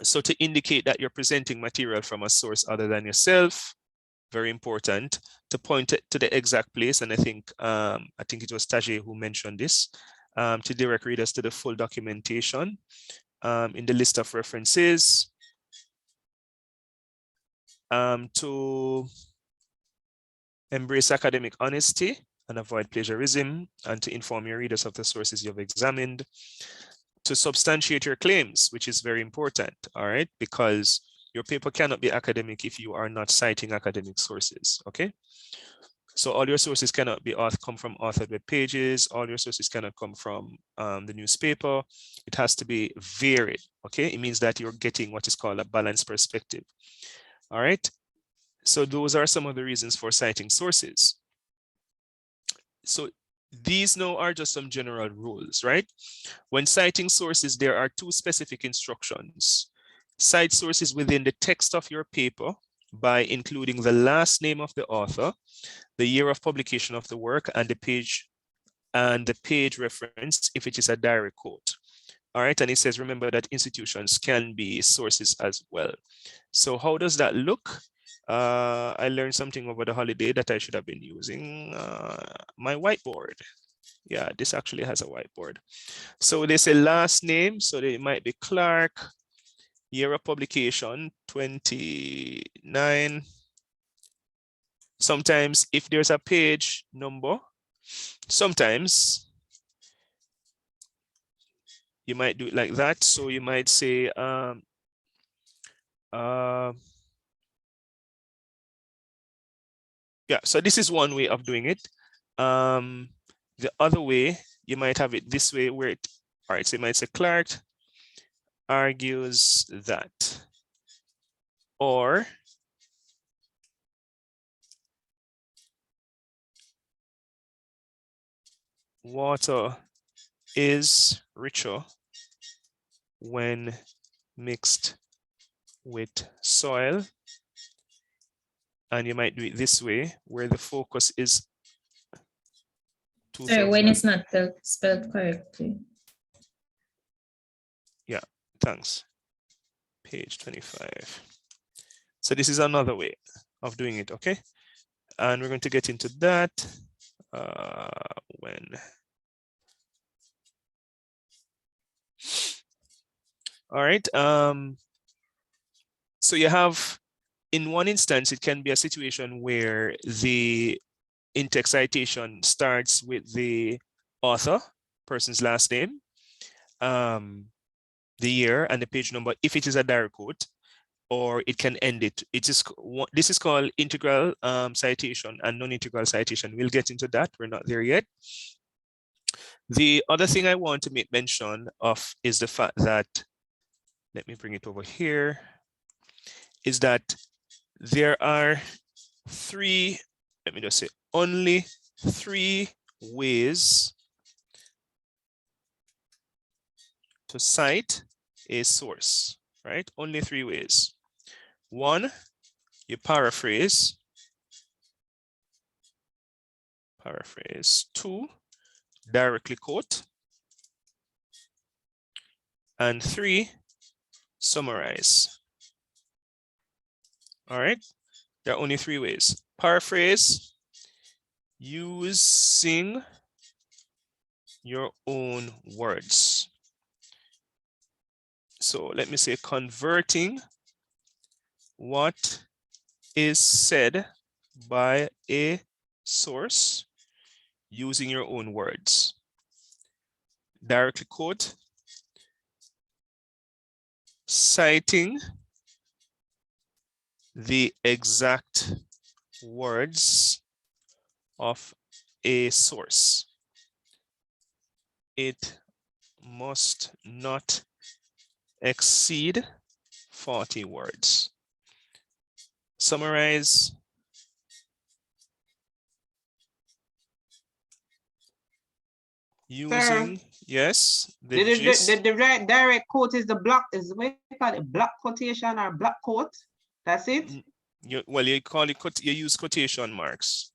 So to indicate that you're presenting material from a source other than yourself, very important. To point it to the exact place, and I think it was Tajay who mentioned this, to direct readers to the full documentation in the list of references, to embrace academic honesty and avoid plagiarism, and to inform your readers of the sources you've examined, to substantiate your claims, which is very important, all right? Because your paper cannot be academic if you are not citing academic sources, okay? So all your sources cannot come from authored web pages. All your sources cannot come from the newspaper. It has to be varied, okay? It means that you're getting what is called a balanced perspective, all right? So those are some of the reasons for citing sources. So these now are just some general rules, right? When citing sources, there are two specific instructions. Cite sources within the text of your paper by including the last name of the author, the year of publication of the work, and the page reference if it is a direct quote. All right, and it says, remember that institutions can be sources as well. So how does that look? I learned something over the holiday that I should have been using my whiteboard. Yeah, this actually has a whiteboard. So they say last name, so they might be Clark, year of publication, 29. Sometimes if there's a page number, sometimes you might do it like that. So you might say, yeah, so this is one way of doing it. The other way, you might have it this way where it, all right, so you might say Clark argues that, or water is richer when mixed with soil. And you might do it this way, where the focus is Sorry, when it's not spelled correctly. Yeah, thanks. Page 25. So this is another way of doing it, okay? And we're going to get into that when. All right. So you have, in one instance, it can be a situation where the in-text citation starts with the author, person's last name, the year and the page number, if it is a direct quote, or it can end it. This is called integral citation and non-integral citation. We'll get into that. We're not there yet. The other thing I want to make mention of is the fact that, let me bring it over here, is that there are only three ways to cite a source, right? Only three ways. One, you paraphrase. Two, directly quote. And three, summarize. All right, there are only three ways. Paraphrase, using your own words. So let me say converting what is said by a source using your own words. Directly quote, citing the exact words of a source. It must not exceed 40 words. Summarize. Using, yes, the direct quote is the block, is what you call it, block quotation or block quote. That's it. Well, you call it, you use quotation marks.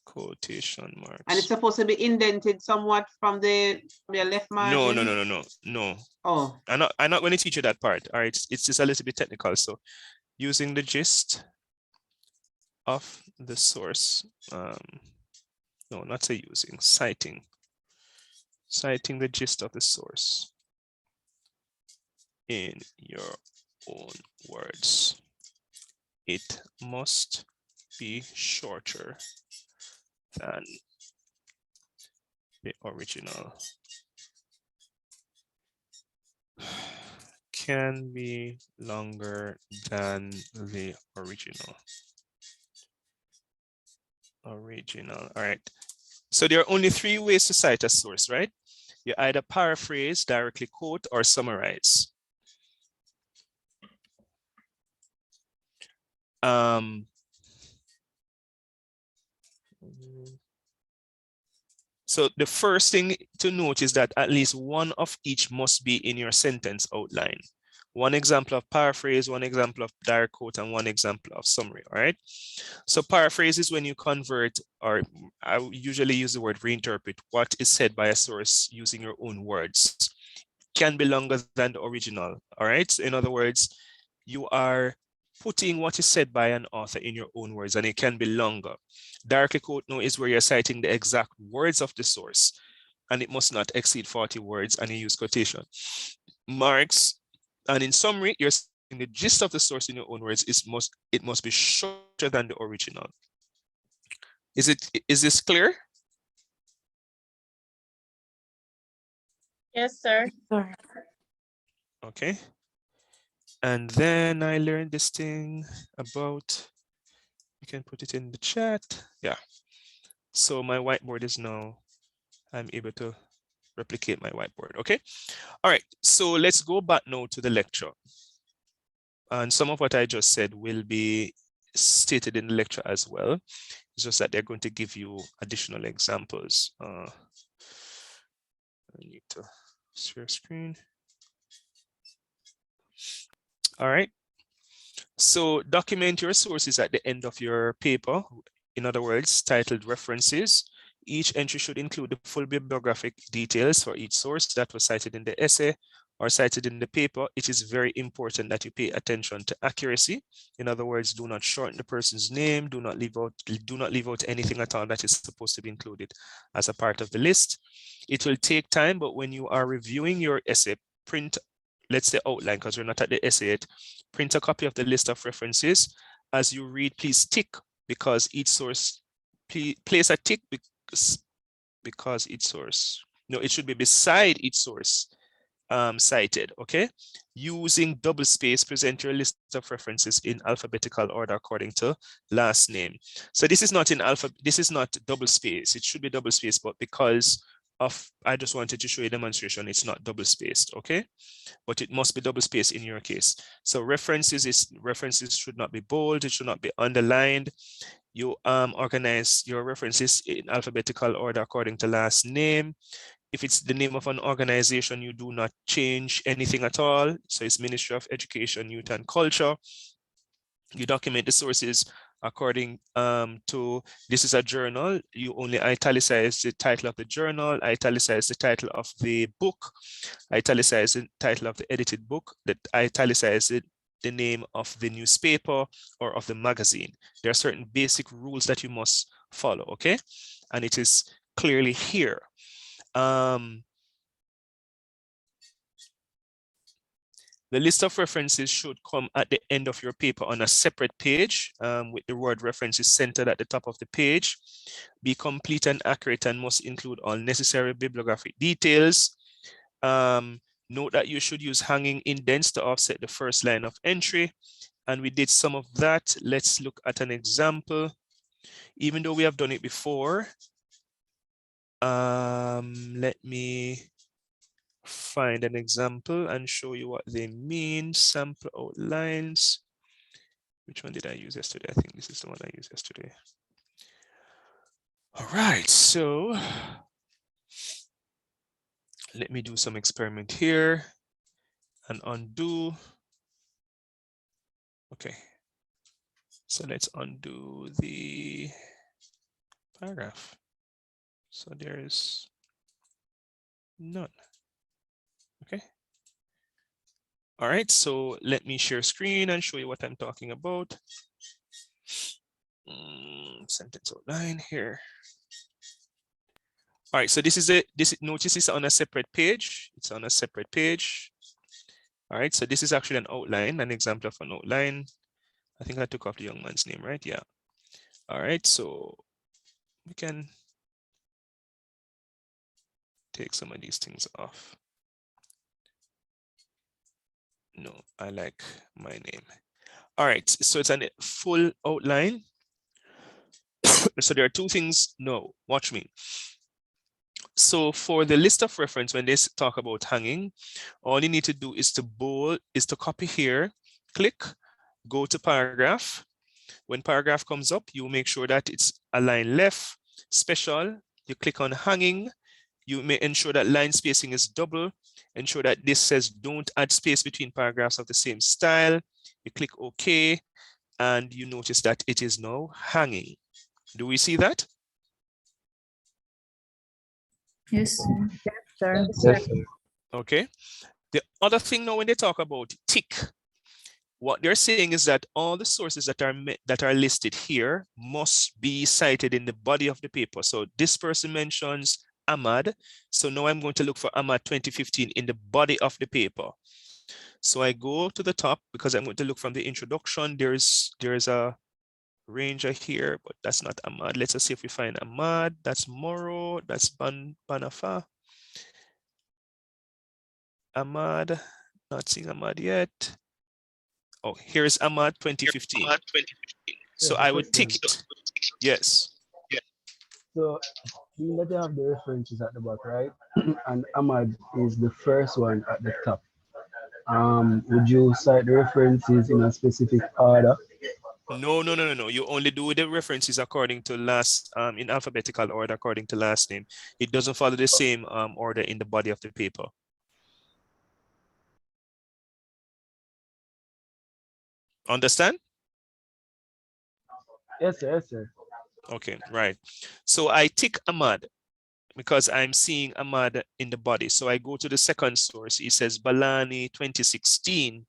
Quotation marks. And it's supposed to be indented somewhat from your left margin. No. Oh. I'm not going to teach you that part. All right, it's just a little bit technical. So, using the gist of the source. No, not say using, citing. Citing the gist of the source in your own words. It must be shorter than the original. Can be longer than the original. All right. So there are only three ways to cite a source, right? You either paraphrase, directly quote, or summarize. So the first thing to note is that at least one of each must be in your sentence outline. One example of paraphrase, one example of direct quote, and one example of summary, all right? So paraphrase is when you convert, or I usually use the word reinterpret, what is said by a source using your own words. Can be longer than the original, all right? So in other words, you are putting what is said by an author in your own words, and it can be longer. Directly quote now is where you're citing the exact words of the source, and it must not exceed 40 words, and you use quotation marks. And in summary, you're saying the gist of the source in your own words it must be shorter than the original. Is this clear? Yes, sir. Okay. And then I learned this thing about, you can put it in the chat. Yeah. So my whiteboard is now, I'm able to replicate my whiteboard, okay? All right, so let's go back now to the lecture. And some of what I just said will be stated in the lecture as well. It's just that they're going to give you additional examples. need to share screen. All right. So document your sources at the end of your paper. In other words, titled references. Each entry should include the full bibliographic details for each source that was cited in the essay or cited in the paper. It is very important that you pay attention to accuracy. In other words, do not shorten the person's name. Do not leave out anything at all that is supposed to be included as a part of the list. It will take time, but when you are reviewing your essay, print, let's say outline, because we're not at the essay yet, print a copy of the list of references. As you read, please tick because each source, place a tick because each source, no, it should be beside each source cited, okay? Using double space, present your list of references in alphabetical order according to last name. So this is not in this is not double space. It should be double space, but because of, I just wanted to show you a demonstration, it's not double spaced, okay? But it must be double spaced in your case. So references should not be bold, it should not be underlined. You organize your references in alphabetical order according to last name. If it's the name of an organization, you do not change anything at all. So it's Ministry of Education, Youth and Culture. You document the sources according to, this is a journal. You only italicize the title of the journal, italicize the title of the book, italicize the title of the edited book, that italicize the name of the newspaper or of the magazine. There are certain basic rules that you must follow, okay? And it is clearly here. The list of references should come at the end of your paper on a separate page with the word references centered at the top of the page. Be complete and accurate and must include all necessary bibliographic details. Note that you should use hanging indents to offset the first line of entry. And we did some of that. Let's look at an example. Even though we have done it before, let me find an example and show you what they mean. Sample outlines. Which one did I use yesterday? I think this is the one I used yesterday. All right, so let me do some experiment here and undo. Okay, so let's undo the paragraph. So there's none. Okay. All right, so let me share screen and show you what I'm talking about. Sentence outline here. All right, so this is it. Notice it's on a separate page. It's on a separate page. All right, so this is actually an outline, an example of an outline. I think I took off the young man's name, right? Yeah. All right, so we can take some of these things off. No, I like my name. All right, so it's a full outline. So there are two things. No, watch me. So for the list of reference, when they talk about hanging, all you need to do is to copy here, click, go to paragraph. When paragraph comes up, you make sure that it's aligned left, special, you click on hanging. You may ensure that line spacing is double. Ensure that this says don't add space between paragraphs of the same style. You click OK, and you notice that it is now hanging. Do we see that? Yes, sir. Yes, sir. Yes, sir. Okay. The other thing now when they talk about tick, what they're saying is that all the sources that are listed here must be cited in the body of the paper. So this person mentions Ahmad. So now I'm going to look for Ahmad 2015 in the body of the paper. So I go to the top because I'm going to look from the introduction. There's a ranger here, but that's not Ahmad. Let's just see if we find Ahmad. That's Moro. That's Banafa. Ahmad. Not seeing Ahmad yet. Oh, here's Ahmad 2015. So I would tick it. Yes. So seeing that you have the references at the back, right? And Ahmad is the first one at the top. Would you cite the references in a specific order No. You only do the references according to last, in alphabetical order according to last name. It doesn't follow the same order in the body of the paper. Understand? Yes, sir. Yes, sir. Okay, right. So I tick Ahmad because I'm seeing Ahmad in the body. So I go to the second source. It says Balani 2016.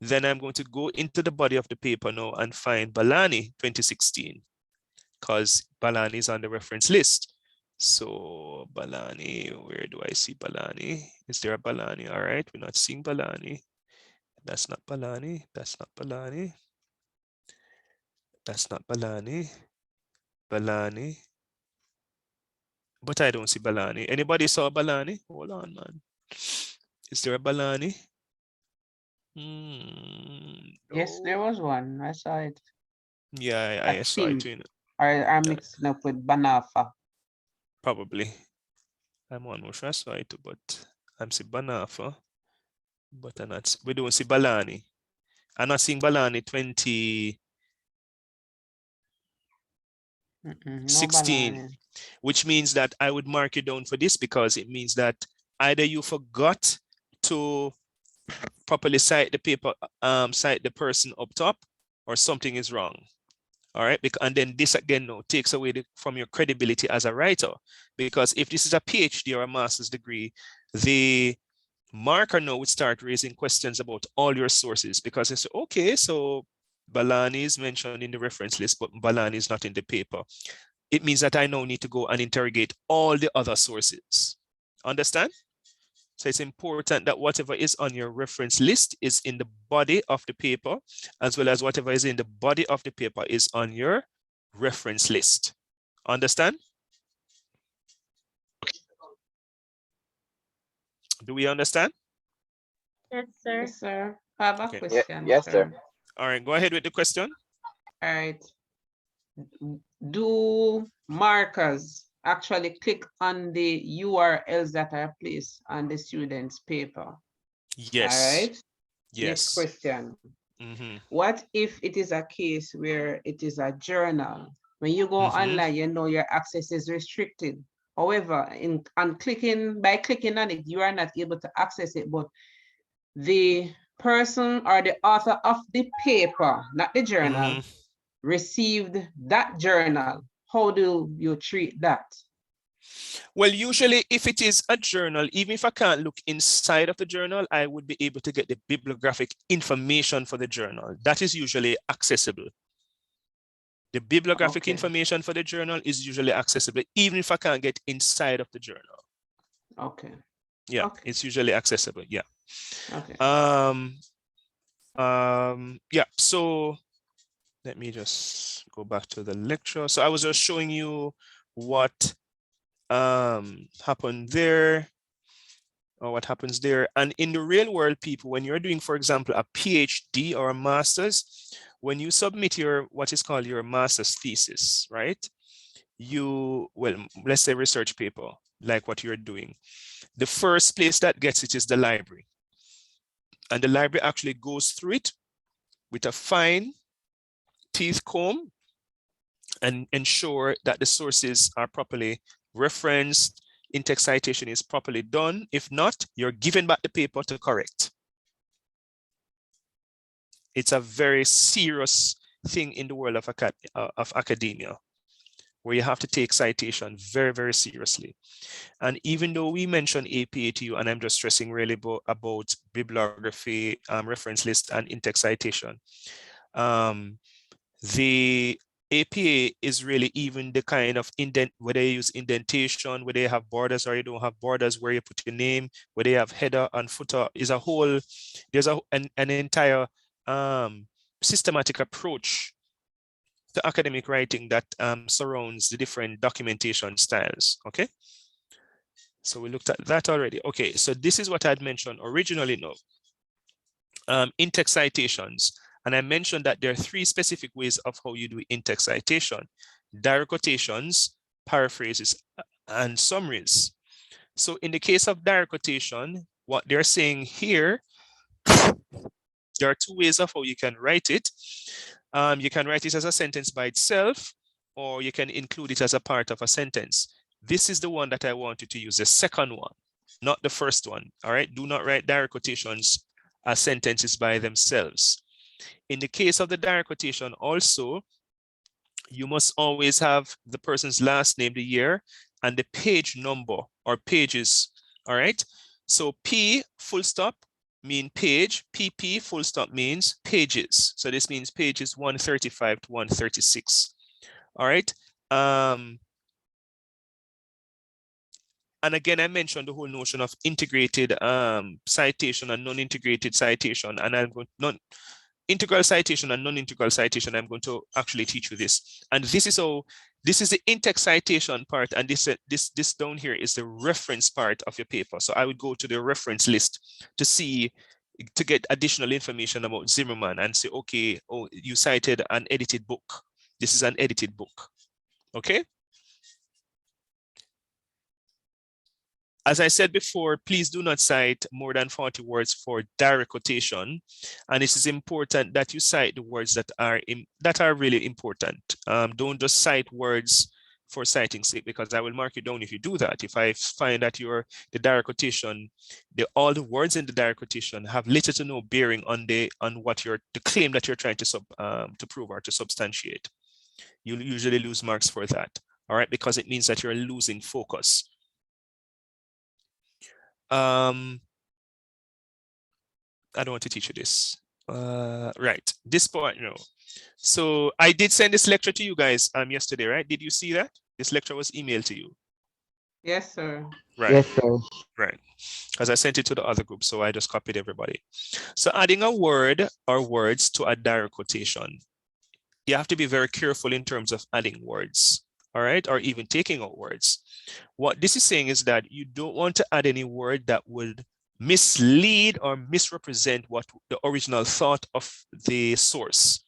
Then I'm going to go into the body of the paper now and find Balani 2016 because Balani is on the reference list. So Balani, where do I see Balani? Is there a Balani? All right, we're not seeing Balani. That's not Balani. That's not Balani. That's not Balani. Balani. But I don't see Balani. Anybody saw Balani? Hold on, man. Is there a Balani? Yes, there was one. I saw it. Yeah, I saw it too. I'm mixing up with Banafa. Probably. I'm almost sure I saw it too, but I'm seeing Banafa. But I'm not, we don't see Balani. I'm not seeing Balani 2016, which means that I would mark you down for this because it means that either you forgot to properly cite the paper, cite the person up top, or something is wrong. All right, and then this again now takes away from your credibility as a writer, because if this is a PhD or a master's degree, the marker now would start raising questions about all your sources, because it's okay, so Balani is mentioned in the reference list, but Balani is not in the paper. It means that I now need to go and interrogate all the other sources. Understand? So it's important that whatever is on your reference list is in the body of the paper, as well as whatever is in the body of the paper is on your reference list. Understand? Do we understand? Yes, sir. Yes, sir. I have a Okay. question. Yes, sir. All right, go ahead with the question. All right. Do markers actually click on the URLs that are placed on the student's paper? Yes. All right. Yes. Next question. What if it is a case where it is a journal? When you go online, you know your access is restricted. However, by clicking on it, you are not able to access it, but the person or the author of the paper, not the journal, received that journal. How do you treat that? Well, usually if it is a journal, even if I can't look inside of the journal, I would be able to get the bibliographic information for the journal. That is usually accessible. The bibliographic information for the journal is usually accessible, even if I can't get inside of the journal. Okay. Yeah, it's usually accessible. Yeah. Okay. Yeah, so let me just go back to the lecture. So I was just showing you what happened there, or what happens there. And in the real world, people, when you're doing, for example, a PhD or a master's, when you submit your, what is called your master's thesis, right? Well, let's say research paper, like what you're doing. The first place that gets it is the library. And the library actually goes through it with a fine teeth comb and ensure that the sources are properly referenced, in-text citation is properly done. If not, you're given back the paper to correct. It's a very serious thing in the world of academia, where you have to take citation very, very seriously. And even though we mentioned APA to you, and I'm just stressing really about bibliography, reference list, and in-text citation, the APA is really even the kind of whether you use indentation, whether you have borders or you don't have borders, where you put your name, whether you have header and footer, is a whole, there's an entire systematic approach to academic writing that surrounds the different documentation styles. Okay, so we looked at that already. Okay, so this is what I'd mentioned originally now. In-text citations, and I mentioned that there are 3 specific ways of how you do in-text citation: direct quotations, paraphrases, and summaries. So in the case of direct quotation, what they're saying here, there are 2 ways of how you can write it. You can write it as a sentence by itself, or you can include it as a part of a sentence. This is the one that I want you to use, the second one, not the first one. All right, do not write direct quotations as sentences by themselves. In the case of the direct quotation also, you must always have the person's last name, the year, and the page number or pages. All right, so P full stop mean page, PP full stop means pages. So this means pages 135 to 136. All right. And again, I mentioned the whole notion of integrated citation and non-integrated citation, and I'm going integral citation and non-integral citation. I'm going to actually teach you this. And this is the in-text citation part, and this down here is the reference part of your paper. So I would go to the reference list to get additional information about Zimmerman and say, okay, oh, you cited an edited book. This is an edited book. Okay. As I said before, please do not cite more than 40 words for direct quotation. And it is important that you cite the words that are really important. Don't just cite words for citing sake, because I will mark you down if you do that. If I find that the direct quotation, all the words in the direct quotation have little to no bearing on the claim that you're trying to prove or to substantiate, you'll usually lose marks for that. All right, because it means that you're losing focus. I don't want to teach you this. Right, this part, no. So I did send this lecture to you guys yesterday, right? Did you see that? This lecture was emailed to you. Yes, sir. Right. Yes, sir. Right. Because I sent it to the other group, so I just copied everybody. So adding a word or words to a direct quotation, you have to be very careful in terms of adding words, all right, or even taking out words. What this is saying is that you don't want to add any word that would mislead or misrepresent what the original thought of the source.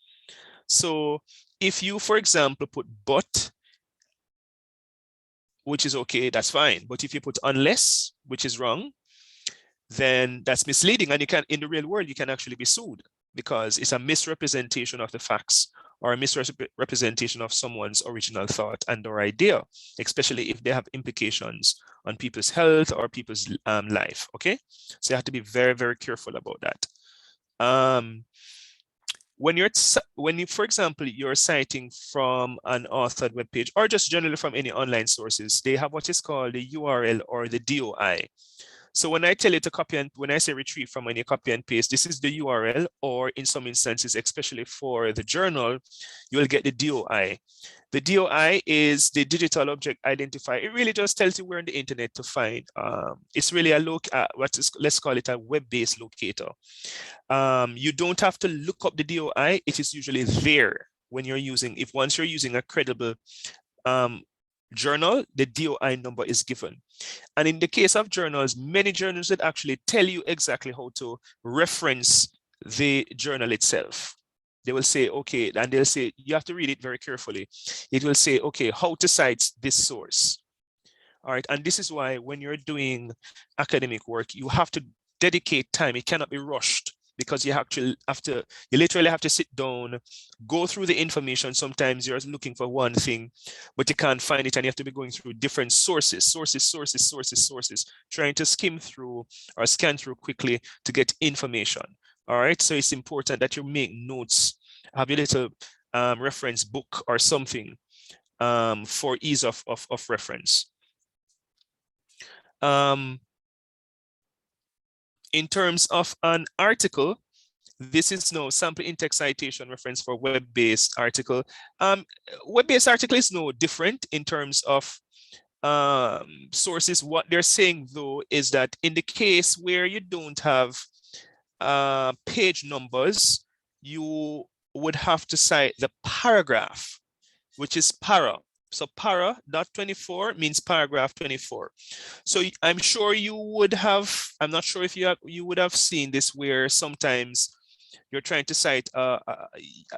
So if you, for example, put but, which is okay, that's fine. But if you put unless, which is wrong, then that's misleading. And you can, in the real world, you can actually be sued because it's a misrepresentation of the facts or a misrepresentation of someone's original thought and or idea, especially if they have implications on people's health or people's life, okay? So you have to be very, very careful about that. When you, for example, you're citing from an authored webpage or just generally from any online sources, they have what is called the URL or the DOI. So when I tell you to copy and when I say retrieve from any copy and paste, this is the URL, or in some instances, especially for the journal, you will get the DOI. The DOI is the digital object identifier. It really just tells you where on the internet to find. It's really a look at let's call it a web-based locator. You don't have to look up the DOI. It is usually there when you're using, once you're using a credible journal, the DOI number is given. And in the case of journals, many journals that actually tell you exactly how to reference the journal itself. They will say, okay, and they'll say, you have to read it very carefully. It will say, okay, how to cite this source. All right, and this is why when you're doing academic work, you have to dedicate time. It cannot be rushed, because you literally have to sit down, go through the information. Sometimes you're looking for one thing, but you can't find it, and you have to be going through different sources, trying to skim through or scan through quickly to get information. All right, so it's important that you make notes, have a little reference book or something for ease of reference. In terms of an article, this is no sample in-text citation reference for web-based article. Web-based article is no different in terms of sources. What they're saying though is that in the case where you don't have page numbers, you would have to cite the paragraph, which is para. So para dot 24 means paragraph 24. So I'm sure you would have, I'm not sure if you would have seen this, where sometimes you're trying to cite,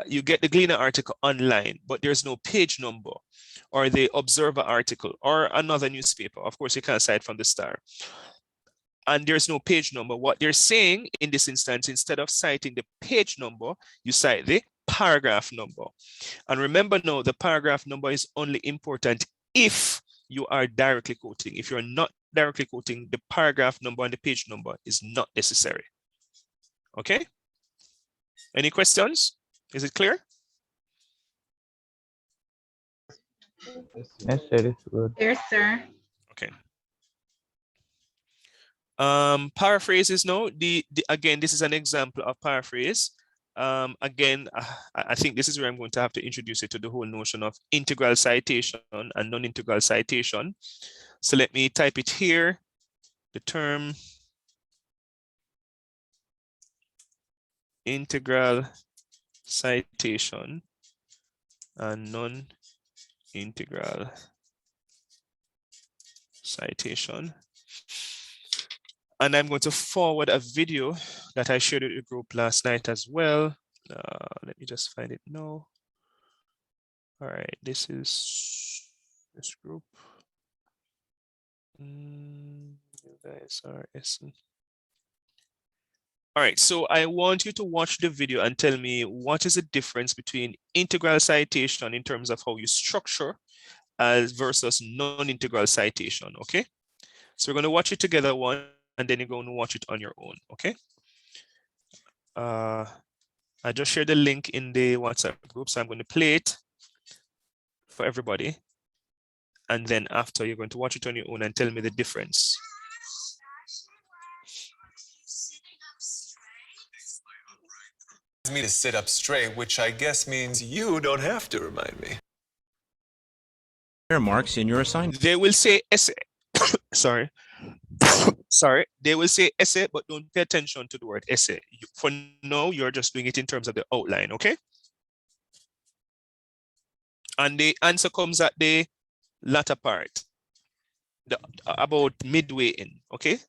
you get the Gleaner article online, but there's no page number, or the Observer article or another newspaper. Of course, you can't cite from the Star. And there's no page number. What they're saying in this instance, instead of citing the page number, you cite the paragraph number. And remember now, the paragraph number is only important if you are directly quoting. If you're not directly quoting, the paragraph number and the page number is not necessary. Okay? Any questions? Is it clear? Yes, sir, it's good. Yes, sir. Okay. Paraphrases now. Again, this is an example of paraphrase. Again, I think this is where I'm going to have to introduce you to the whole notion of integral citation and non-integral citation. So let me type it here. The term integral citation and non-integral citation. And I'm going to forward a video that I shared with the group last night as well. Let me just find it now. All right, this is this group. You guys are SE. All right, so I want you to watch the video and tell me what is the difference between integral citation in terms of how you structure as versus non-integral citation, okay? So we're going to watch it together one, and then you're going to watch it on your own, okay? I just shared the link in the WhatsApp group, so I'm going to play it for everybody. And then after, you're going to watch it on your own and tell me the difference. Me to sit up straight, which I guess means you don't have to remind me. Hair marks in your assignment. They will say essay. Sorry. Sorry. They will say essay, but don't pay attention to the word essay. For now, you're just doing it in terms of the outline, okay? And the answer comes at the latter part, about midway in, okay?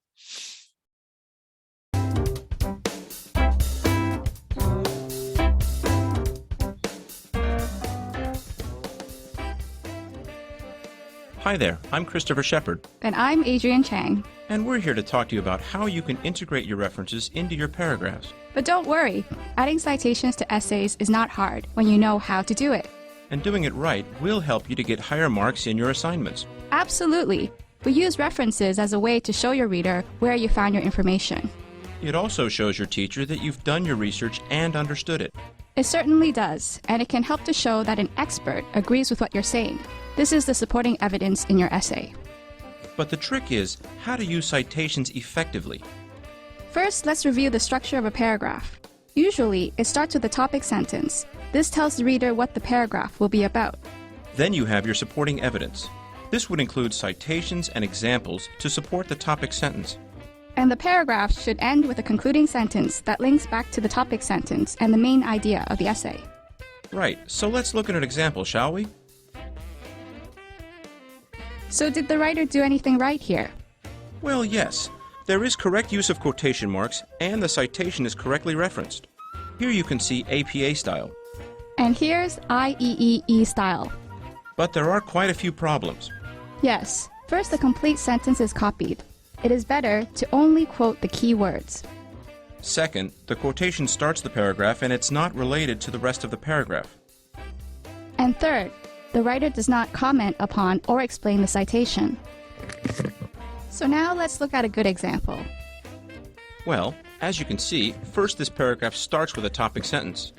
Hi there, I'm Christopher Shepard. And I'm Adrian Chang. And we're here to talk to you about how you can integrate your references into your paragraphs. But don't worry, adding citations to essays is not hard when you know how to do it. And doing it right will help you to get higher marks in your assignments. Absolutely. We use references as a way to show your reader where you found your information. It also shows your teacher that you've done your research and understood it. It certainly does, and it can help to show that an expert agrees with what you're saying. This is the supporting evidence in your essay. But the trick is how to use citations effectively. First, let's review the structure of a paragraph. Usually, it starts with a topic sentence. This tells the reader what the paragraph will be about. Then you have your supporting evidence. This would include citations and examples to support the topic sentence. And the paragraph should end with a concluding sentence that links back to the topic sentence and the main idea of the essay. Right, so let's look at an example, shall we? So did the writer do anything right here? Well, yes. There is correct use of quotation marks, and the citation is correctly referenced. Here you can see APA style. And here's IEEE style. But there are quite a few problems. Yes. First, the complete sentence is copied. It is better to only quote the key words. Second, the quotation starts the paragraph and it's not related to the rest of the paragraph. And third, the writer does not comment upon or explain the citation. So now let's look at a good example. Well, as you can see, first this paragraph starts with a topic sentence.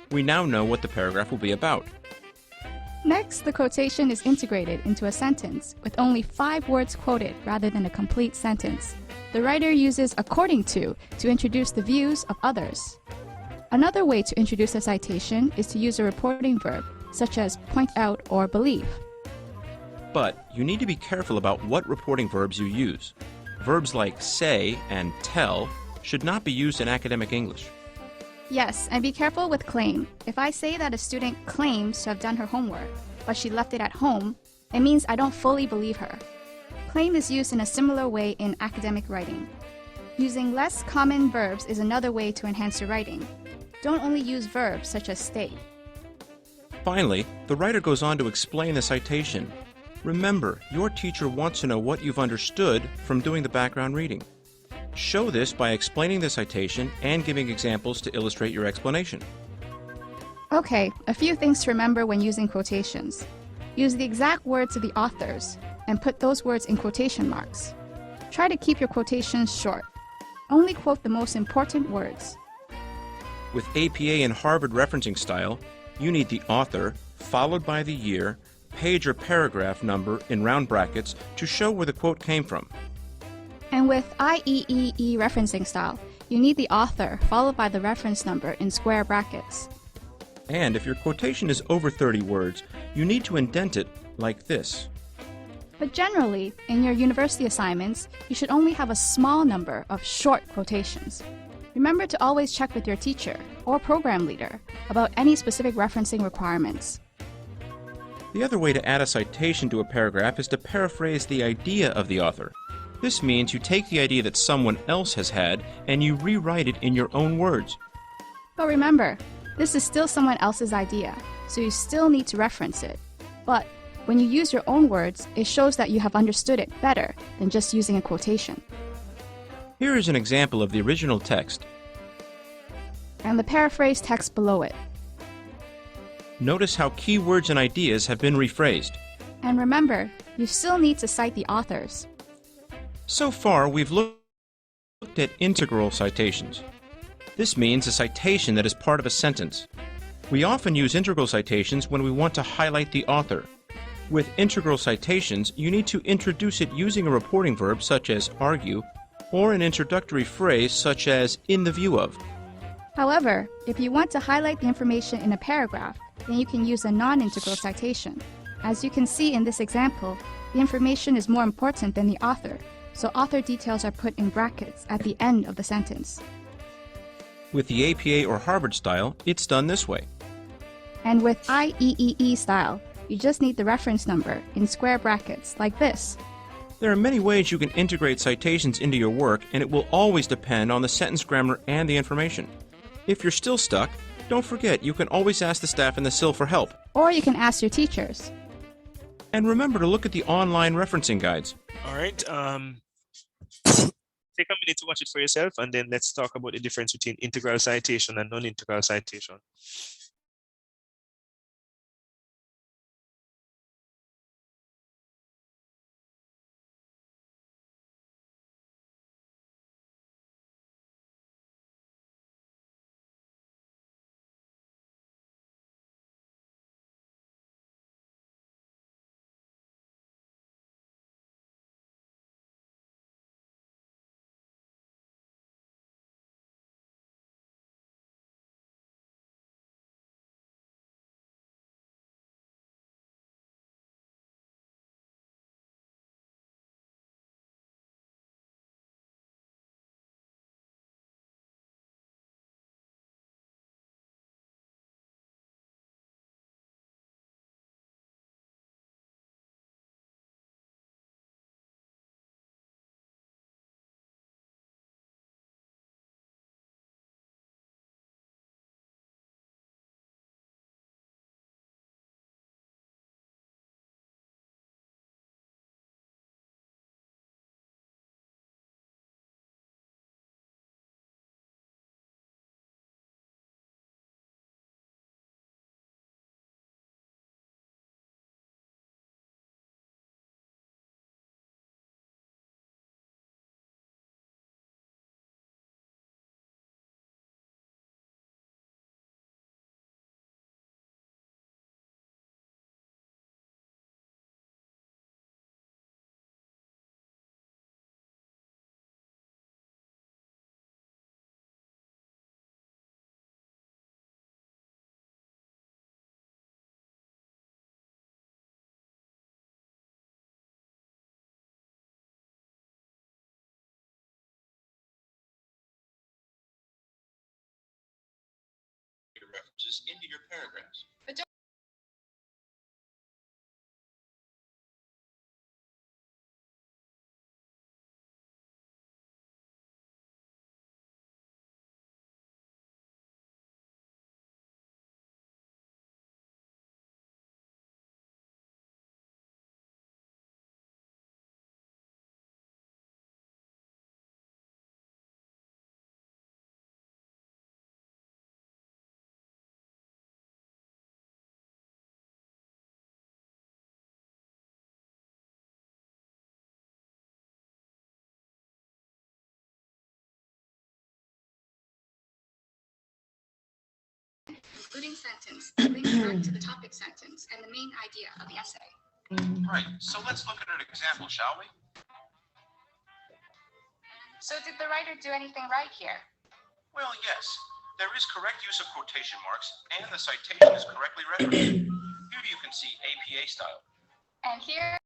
We now know what the paragraph will be about. Next, the quotation is integrated into a sentence with only 5 words quoted rather than a complete sentence. The writer uses according to introduce the views of others. Another way to introduce a citation is to use a reporting verb, such as point out or believe. But you need to be careful about what reporting verbs you use. Verbs like say and tell should not be used in academic English. Yes, and be careful with claim. If I say that a student claims to have done her homework, but she left it at home, it means I don't fully believe her. Claim is used in a similar way in academic writing. Using less common verbs is another way to enhance your writing. Don't only use verbs such as stay. Finally, the writer goes on to explain the citation. Remember, your teacher wants to know what you've understood from doing the background reading. Show this by explaining the citation and giving examples to illustrate your explanation. Okay, a few things to remember when using quotations. Use the exact words of the authors and put those words in quotation marks. Try to keep your quotations short. Only quote the most important words. With APA and Harvard referencing style, you need the author, followed by the year, page or paragraph number in round brackets to show where the quote came from. And with IEEE referencing style, you need the author followed by the reference number in square brackets. And if your quotation is over 30 words, you need to indent it like this. But generally, in your university assignments, you should only have a small number of short quotations. Remember to always check with your teacher or program leader about any specific referencing requirements. The other way to add a citation to a paragraph is to paraphrase the idea of the author. This means you take the idea that someone else has had and you rewrite it in your own words. But remember, this is still someone else's idea, so you still need to reference it. But when you use your own words, it shows that you have understood it better than just using a quotation. Here is an example of the original text. And the paraphrased text below it. Notice how key words and ideas have been rephrased. And remember, you still need to cite the authors. So far, we've looked at integral citations. This means a citation that is part of a sentence. We often use integral citations when we want to highlight the author. With integral citations, you need to introduce it using a reporting verb such as argue, or an introductory phrase such as in the view of. However, if you want to highlight the information in a paragraph, then you can use a non-integral citation. As you can see in this example, the information is more important than the author, so author details are put in brackets at the end of the sentence. With the APA or Harvard style, it's done this way. And with IEEE style, you just need the reference number in square brackets like this. There are many ways you can integrate citations into your work, and it will always depend on the sentence grammar and the information. If you're still stuck, don't forget you can always ask the staff in the SIL for help. Or you can ask your teachers. And remember to look at the online referencing guides. All right. Take a minute to watch it for yourself, and then let's talk about the difference between integral citation and non-integral citation. References into your paragraphs. concluding sentence links back to the topic sentence and the main idea of the essay. Right, so let's look at an example, shall we? So did the writer do anything right here? Well, yes. There is correct use of quotation marks, and the citation is correctly referenced. Here you can see APA style. And here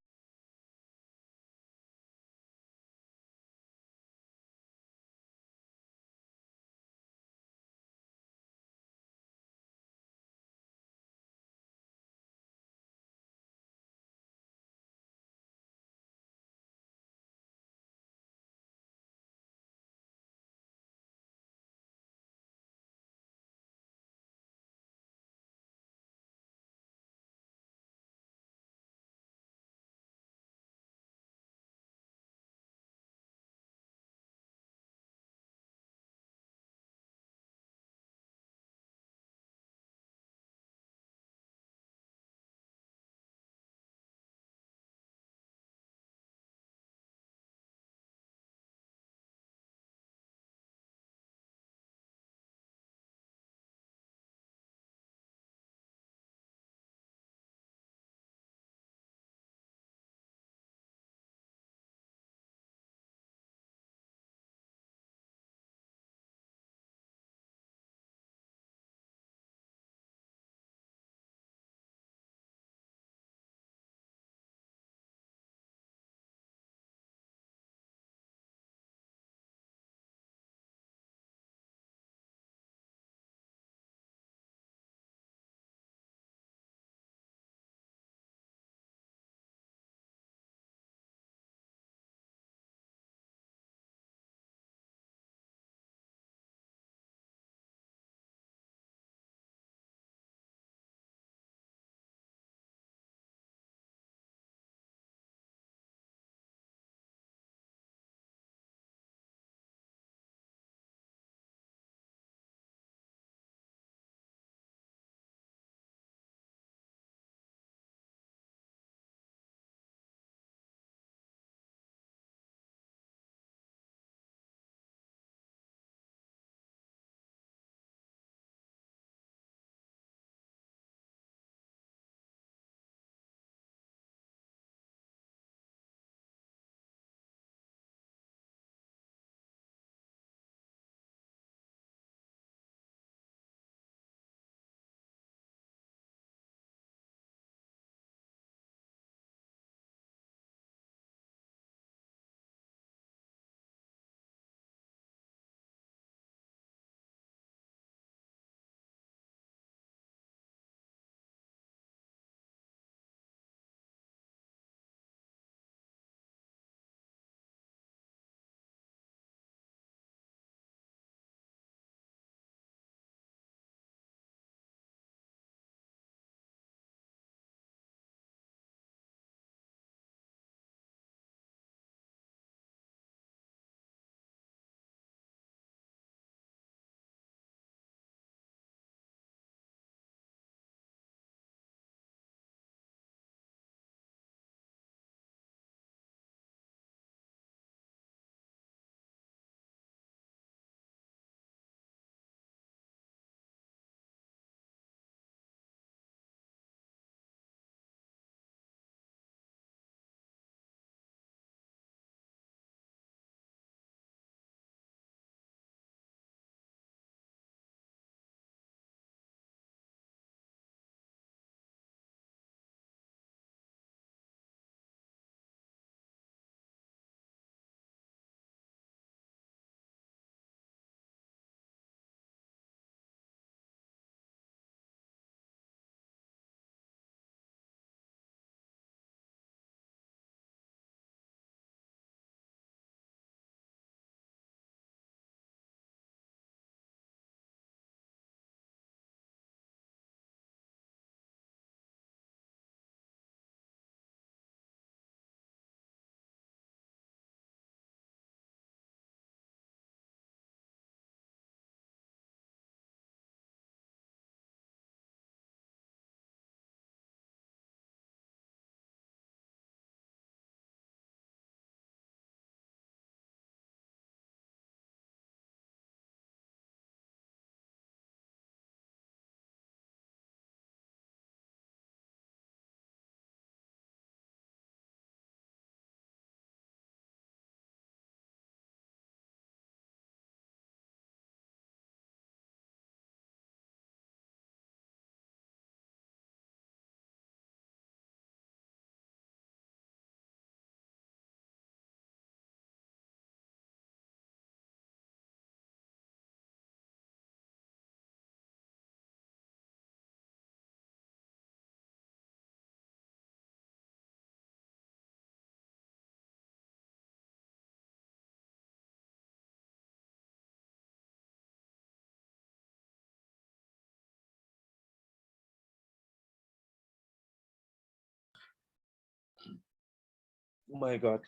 Oh my God.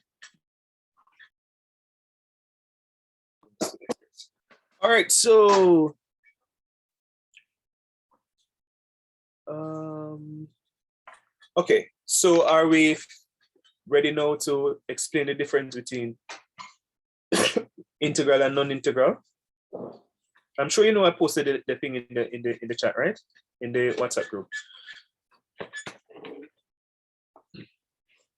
All right, so okay, so are we ready now to explain the difference between integral and non-integral? I'm sure you know I posted the thing in the chat, right? In the WhatsApp group.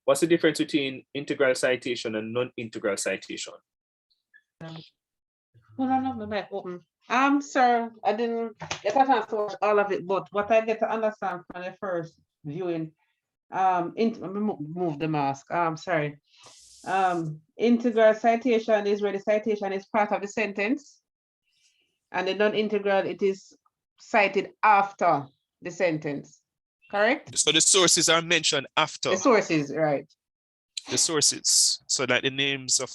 What's the difference between integral citation and non-integral citation? Hold on, no, my mic open. Sir, I didn't get a chance to watch all of it, but what I get to understand from the first viewing, move the mask. Sorry. Integral citation is where the citation is part of the sentence, and the non-integral, it is cited after the sentence. Correct? So the sources are mentioned after. The sources, right? The sources, so that the names of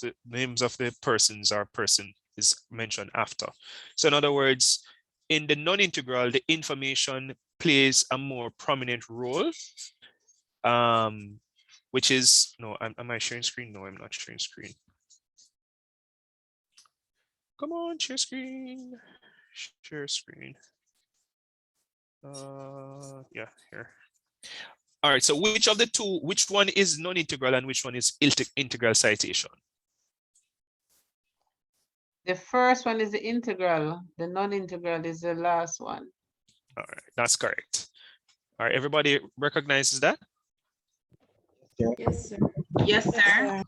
the persons or person is mentioned after. So in other words, in the non-integral, the information plays a more prominent role, which is, no, am I sharing screen? No, I'm not sharing screen. Come on, share screen. Share screen. Yeah, here. All right, so which of the two, which one is non-integral and which one is integral citation? The first one is the integral. The non-integral is the last one. All right, that's correct. All right, everybody recognizes that? Yes, sir. Yes, sir.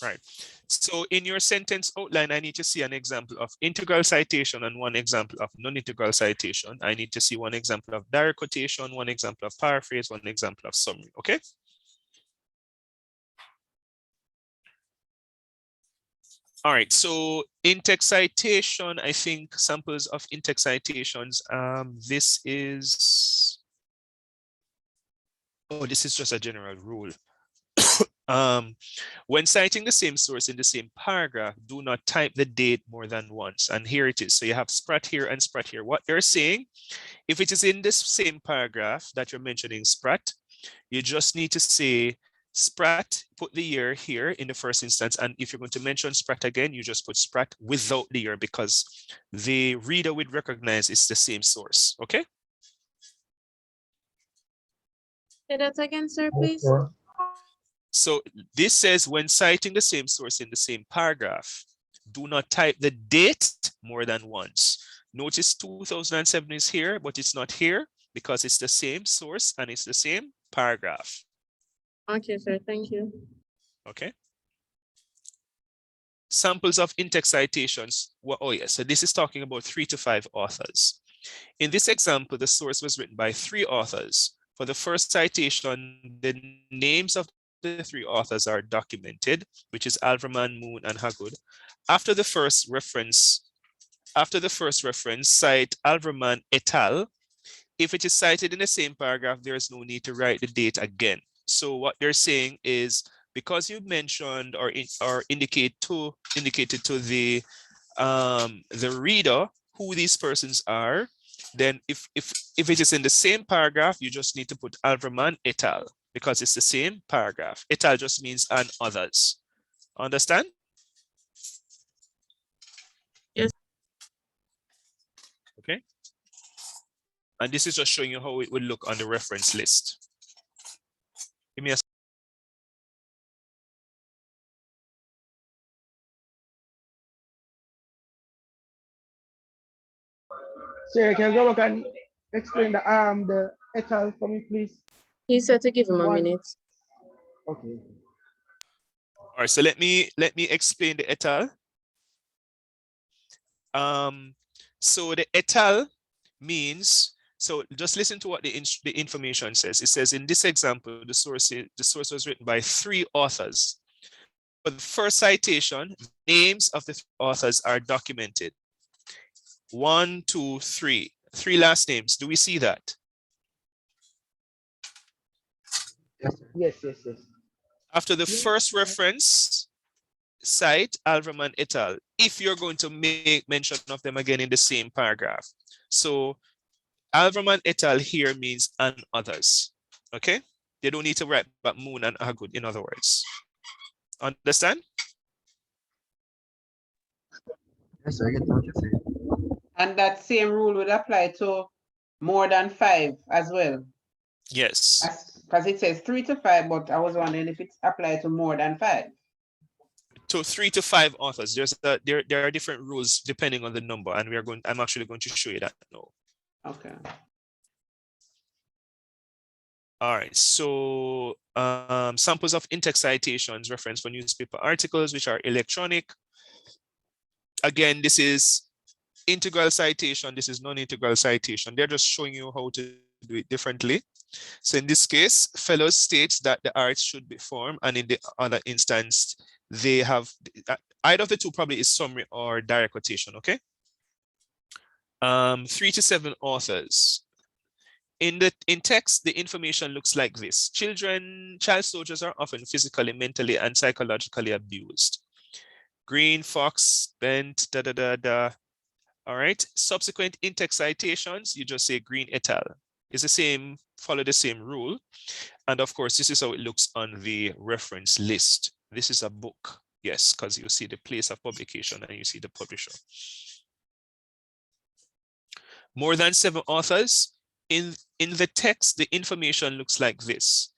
Right. So in your sentence outline, I need to see an example of integral citation and one example of non-integral citation. I need to see one example of direct quotation, one example of paraphrase, one example of summary. Okay. All right, so in-text citation, I think samples of in-text citations, this is just a general rule. When citing the same source in the same paragraph, do not type the date more than once. And here it is. So you have Spratt here and Spratt here. What they're saying, if it is in this same paragraph that you're mentioning Spratt, you just need to say Spratt, put the year here in the first instance. And if you're going to mention Spratt again, you just put Spratt without the year because the reader would recognize it's the same source. Okay? Say that again, sir, please. So this says when citing the same source in the same paragraph, do not type the date more than once. Notice 2007 is here, but it's not here because it's the same source and it's the same paragraph. Okay, sir, thank you. Okay. Samples of in-text citations. Well, oh yes, so this is talking about 3 to 5 authors. In this example, the source was written by 3 authors. For the first citation, the names of the 3 authors are documented, which is Alverman, Moon, and Haggood. After the first reference, cite Alverman et al. If it is cited in the same paragraph, there is no need to write the date again. So what they're saying is because you mentioned or indicated to the reader who these persons are, then if it is in the same paragraph, you just need to put Alverman et al. Because it's the same paragraph. Et al just means and others. Understand? Yes. Okay. And this is just showing you how it will look on the reference list. Give me a Sir, can you go back and explain the et al for me, please? He said to give him a minute. Okay. All right, so let me explain the et al. So the et al means, so just listen to what the information says. It says in this example, the source was written by 3 authors. For the first citation, names of the 3 authors are documented. 1, 2, 3. 3 last names. Do we see that? Yes. After the first reference, cite Alverman et al. If you're going to make mention of them again in the same paragraph. So Alverman et al. Here means and others. Okay? They don't need to write but Moon and Haggood, in other words. Understand? Yes, I get what you're saying. And that same rule would apply to more than 5 as well. Yes. Because it says 3 to 5, but I was wondering if it's applied to more than 5. To 3 to 5 authors. There are different rules depending on the number, and I'm actually going to show you that now. Okay. All right, so samples of in-text citations reference for newspaper articles, which are electronic. Again, this is integral citation. This is non-integral citation. They're just showing you how to do it differently. So in this case, Fellows states that the arts should be formed, and in the other instance, they have either of the two probably is summary or direct quotation. Okay. 3 to 7 authors. In text, the information looks like this. Child soldiers are often physically, mentally, and psychologically abused. Green, Fox, Bent, All right. Subsequent in-text citations, you just say Green et al. It's the same, follow the same rule. And of course, this is how it looks on the reference list. This is a book. Yes, because you see the place of publication and you see the publisher. More than 7 authors. In the text, the information looks like this.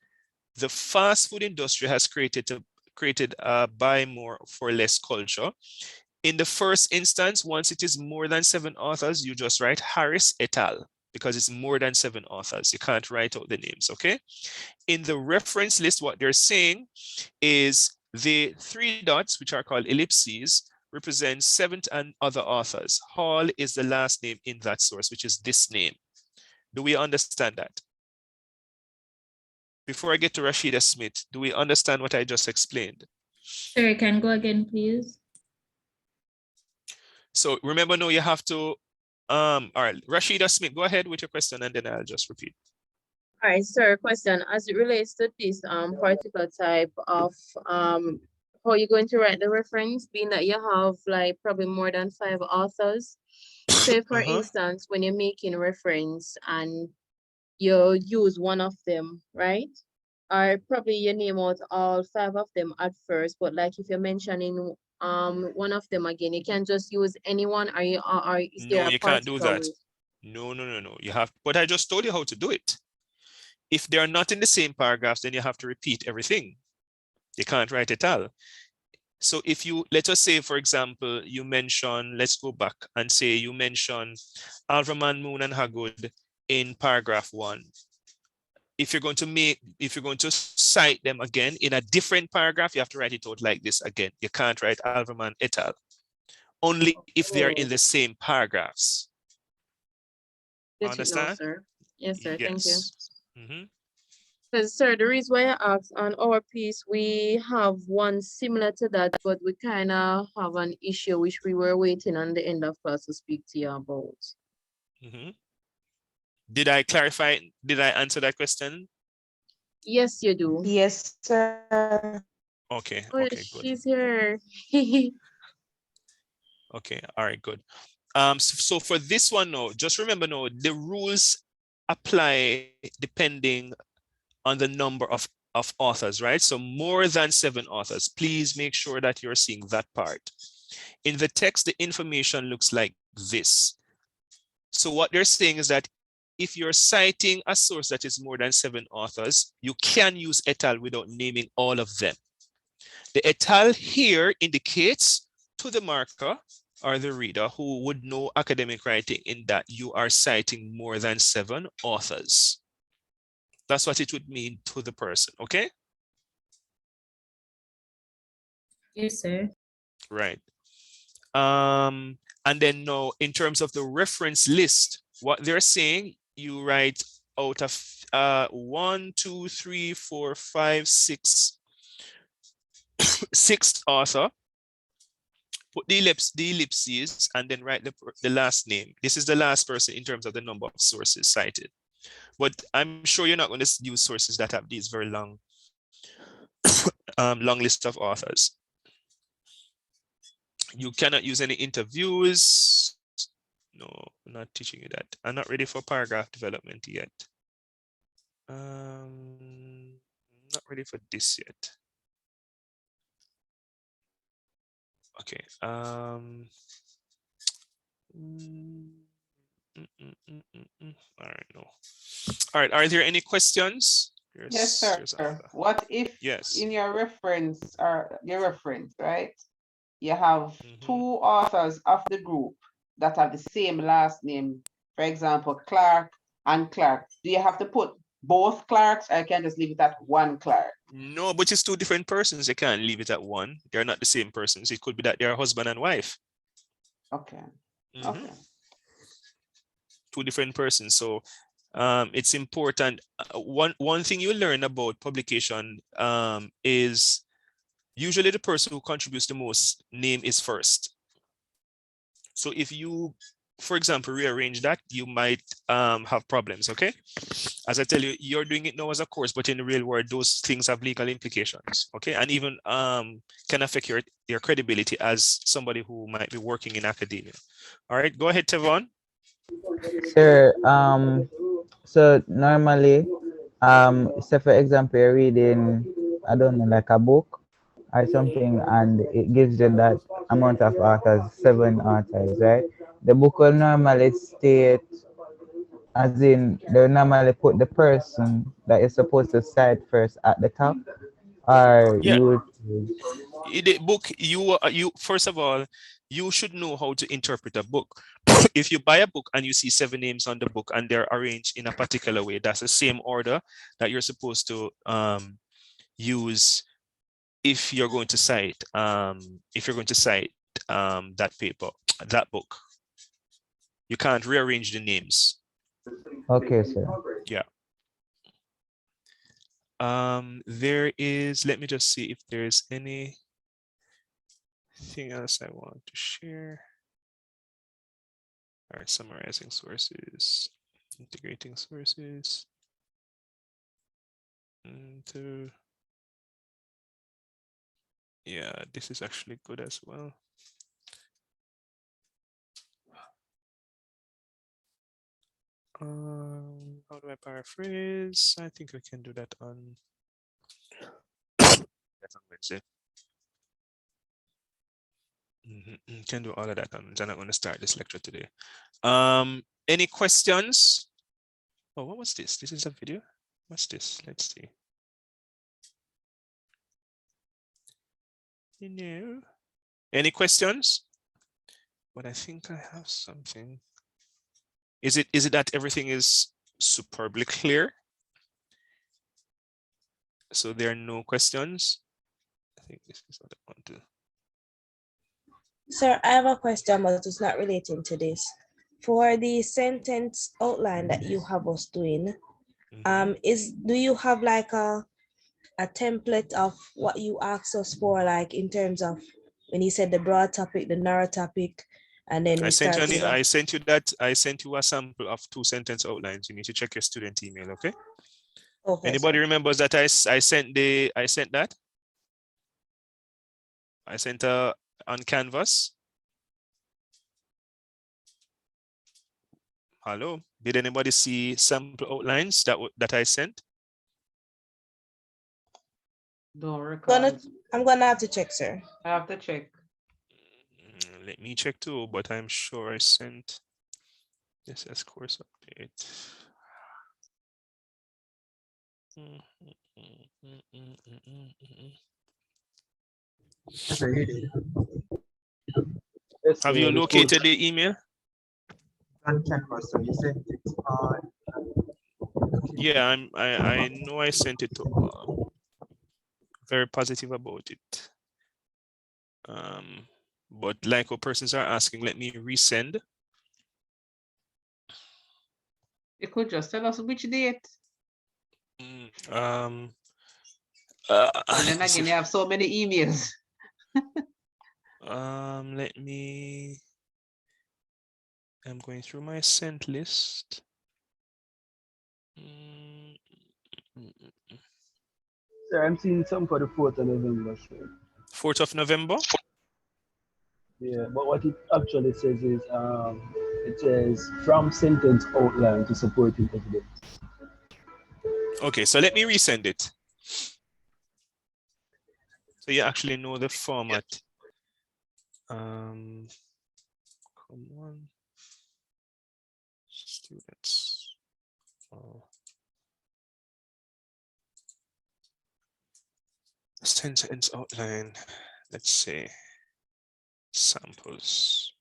The fast food industry has created a buy more for less culture. In the first instance, once it is more than 7 authors, you just write Harris et al. Because it's more than 7 authors. You can't write out the names, okay? In the reference list, what they're saying is the 3 dots, which are called ellipses, represent 7 and other authors. Hall is the last name in that source, which is this name. Do we understand that? Before I get to Rashida Smith, do we understand what I just explained? Sir, can go again, please? So remember now you have to, all right, Rashida Smith, go ahead with your question and then I'll just repeat. All right, sir, question. As it relates to this particular type of how you're going to write the reference, being that you have like probably more than 5 authors. Say for instance, when you're making reference and you use one of them, right? Or probably you name out all 5 of them at first, but like if you're mentioning one of them again, you can't just use anyone, or is there No, a you can't do that. way? No. You have, but I just told you how to do it. If they are not in the same paragraphs, then you have to repeat everything. You can't write it all. So if you, let us say, for example, you mention, let's go back and say you mention Alverman, Moon, and Haggood in paragraph 1. If you're going to cite them again in a different paragraph, you have to write it out like this again. You can't write Alverman et al. Only if they are in the same paragraphs. Understand? Sir. Yes, sir. Yes. Thank you. Mm-hmm. Because, sir, the reason why I asked on our piece, we have one similar to that, but we kind of have an issue which we were waiting on the end of class to speak to you about. Mm-hmm. Did I clarify? Did I answer that question? Yes, you do. Yes, sir. Okay. Oh, Okay. Good. she's here. Okay. All right. Good. So for this one, no, just remember, no, the rules apply depending on the number of authors, right? So more than 7 authors. Please make sure that you're seeing that part. In the text, the information looks like this. So what they're saying is that if you're citing a source that is more than 7 authors, you can use et al. Without naming all of them. The et al. Here indicates to the marker or the reader who would know academic writing in that you are citing more than 7 authors. That's what it would mean to the person, okay? Yes, sir. Right. And then now, in terms of the reference list, what they're saying, you write out of 1, 2, 3, 4, 5, 6, 6th author, put the ellipses, and then write the last name. This is the last person in terms of the number of sources cited. But I'm sure you're not going to use sources that have these very long, long list of authors. You cannot use any interviews. No, I'm not teaching you that. I'm not ready for paragraph development yet. Not ready for this yet. Okay. All right, no. All right, are there any questions? Yes, sir. There's Alpha. What if Yes. in your reference or your reference, right? You have two authors of the group that have the same last name, for example, Clark and Clark. Do you have to put both Clarks, or can just leave it at one Clark? No, but it's two different persons. You can't leave it at one. They're not the same persons. It could be that they're husband and wife. Okay. Okay. Two different persons. So it's important. One thing you learn about publication is usually the person who contributes the most name is first. So if you, for example, rearrange that, you might have problems, okay? As I tell you, you're doing it now as a course, but in the real world, those things have legal implications, okay? And even can affect your credibility as somebody who might be working in academia. All right, go ahead, Tevon. Sir, so normally, say for example, you're reading, I don't know, like a book or something, and it gives you that amount of authors, 7 authors, right? The book will normally state, as in, they normally put the person that is supposed to cite first at the top, or Yeah. you. The book, you first of all, you should know how to interpret a book. If you buy a book and you see 7 names on the book and they're arranged in a particular way, that's the same order that you're supposed to use if you're going to cite that paper, that book. You can't rearrange the names. Okay, sir. Yeah. There is, let me just see if there's anything else I want to share. All right, summarizing sources, integrating sources. Yeah, this is actually good as well. How do I paraphrase? I think we can do that on Wednesday. Can do all of that on. I'm not going to start this lecture today. Any questions? Oh, what was this? This is a video. What's this? Let's see. No. Any questions? But I think I have something. Is it that everything is superbly clear? So there are no questions? I think this is what I want to. Sir, I have a question, but it's not relating to this. For the sentence outline that you have us doing, do you have like a template of what you asked us for, like in terms of when you said the broad topic, the narrow topic, and then I sent you a sample of 2 sentence outlines. You need to check your student email, okay? Okay. Anybody remembers that I sent that? I sent on Canvas. Hello, did anybody see sample outlines that I sent? Don't recall. I'm gonna have to check, sir. I have to check. Let me check too, but I'm sure I sent this as course update. Have you located the email? On Canvas, so you sent it on. Yeah, I know I sent it to. Very positive about it. But like what persons are asking, let me resend. You could just tell us which date. And then again, you have so many emails. Let me. I'm going through my sent list. Sir, I'm seeing something for the 4th of November. Sir. 4th of November? Yeah, but what it actually says is, it says from sentence outline to supporting evidence. Okay, so let me resend it. So you actually know the format. Come on, students. Oh. Sentence outline. Let's say samples.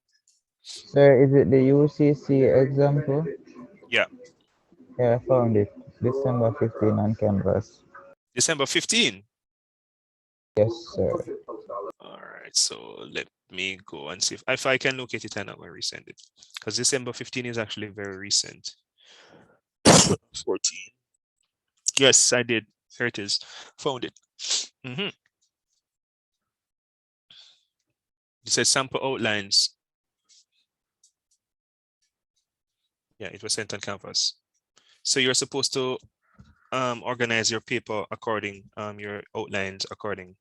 Sir, is it the UCC example? Yeah. Yeah, I found it. December 15 on Canvas. December 15. Yes, sir. All right, so let me go and see if I can locate it and I'm gonna resend it. Because December 15 is actually very recent. 14. Yes, I did. Here it is. Found it. It says sample outlines. Yeah, it was sent on Canvas. So you're supposed to organize your paper according, your outlines according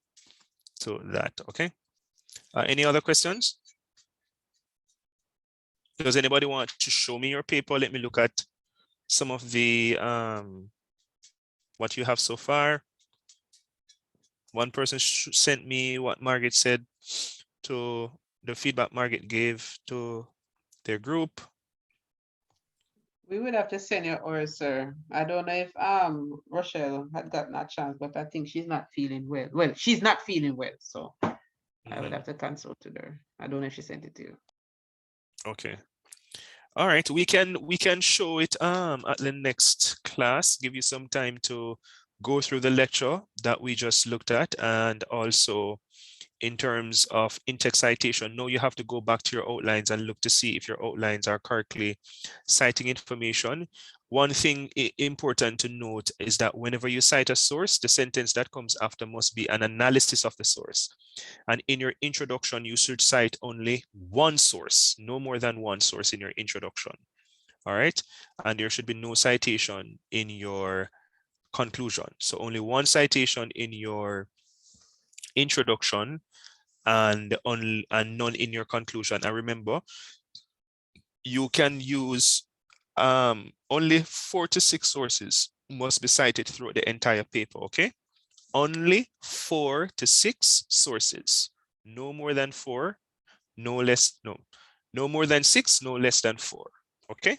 to that, okay? Any other questions? Does anybody want to show me your paper? Let me look at some of the, what you have so far. One person sent me what Margaret said to the feedback Margaret gave to their group. We would have to send you ours, sir. I don't know if Rochelle had gotten a chance, but I think she's not feeling well. Well, she's not feeling well, so I would have to consult with her. I don't know if she sent it to you. Okay. All right, we can show it at the next class, give you some time to go through the lecture that we just looked at, and also in terms of in-text citation. Now you have to go back to your outlines and look to see if your outlines are correctly citing information. One thing important to note is that whenever you cite a source, the sentence that comes after must be an analysis of the source. And in your introduction, you should cite only one source, no more than one source in your introduction. All right. And there should be no citation in your conclusion. So only one citation in your introduction and none in your conclusion. And remember, you can use only 4 to 6 sources must be cited throughout the entire paper, okay? Only 4 to 6 sources, no more than 4, no more than 6, no less than 4, okay?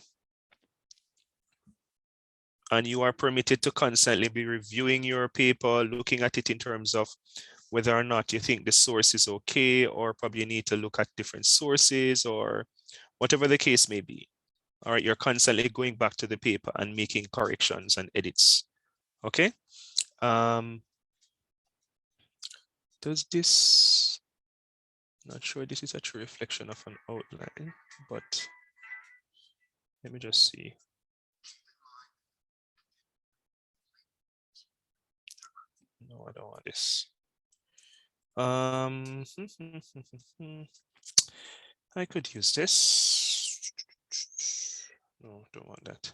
And you are permitted to constantly be reviewing your paper, looking at it in terms of whether or not you think the source is okay, or probably you need to look at different sources, or whatever the case may be. All right, you're constantly going back to the paper and making corrections and edits. Okay. Does this, not sure this is a true reflection of an outline, but let me just see. No, I don't want this. I could use this. No, don't want that.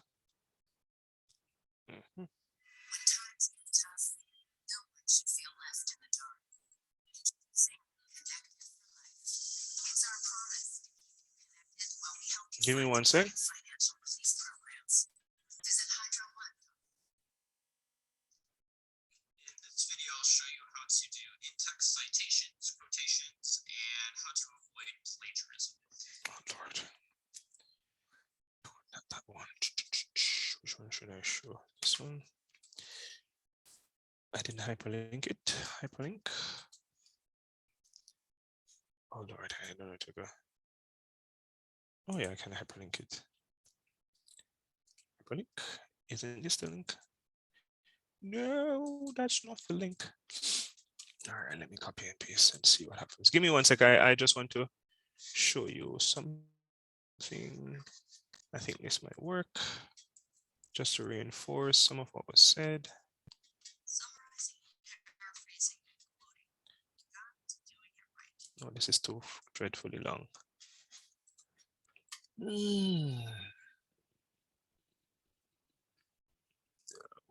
Give me one sec. Which one should I show? This one. I didn't hyperlink it. Hyperlink. Oh Lord, I don't know where to go. Oh yeah, I can hyperlink it. Hyperlink. Isn't this the link? No, that's not the link. All right, let me copy and paste and see what happens. Give me one sec. I just want to show you something. I think this might work. Just to reinforce some of what was said. Oh, this is too dreadfully long.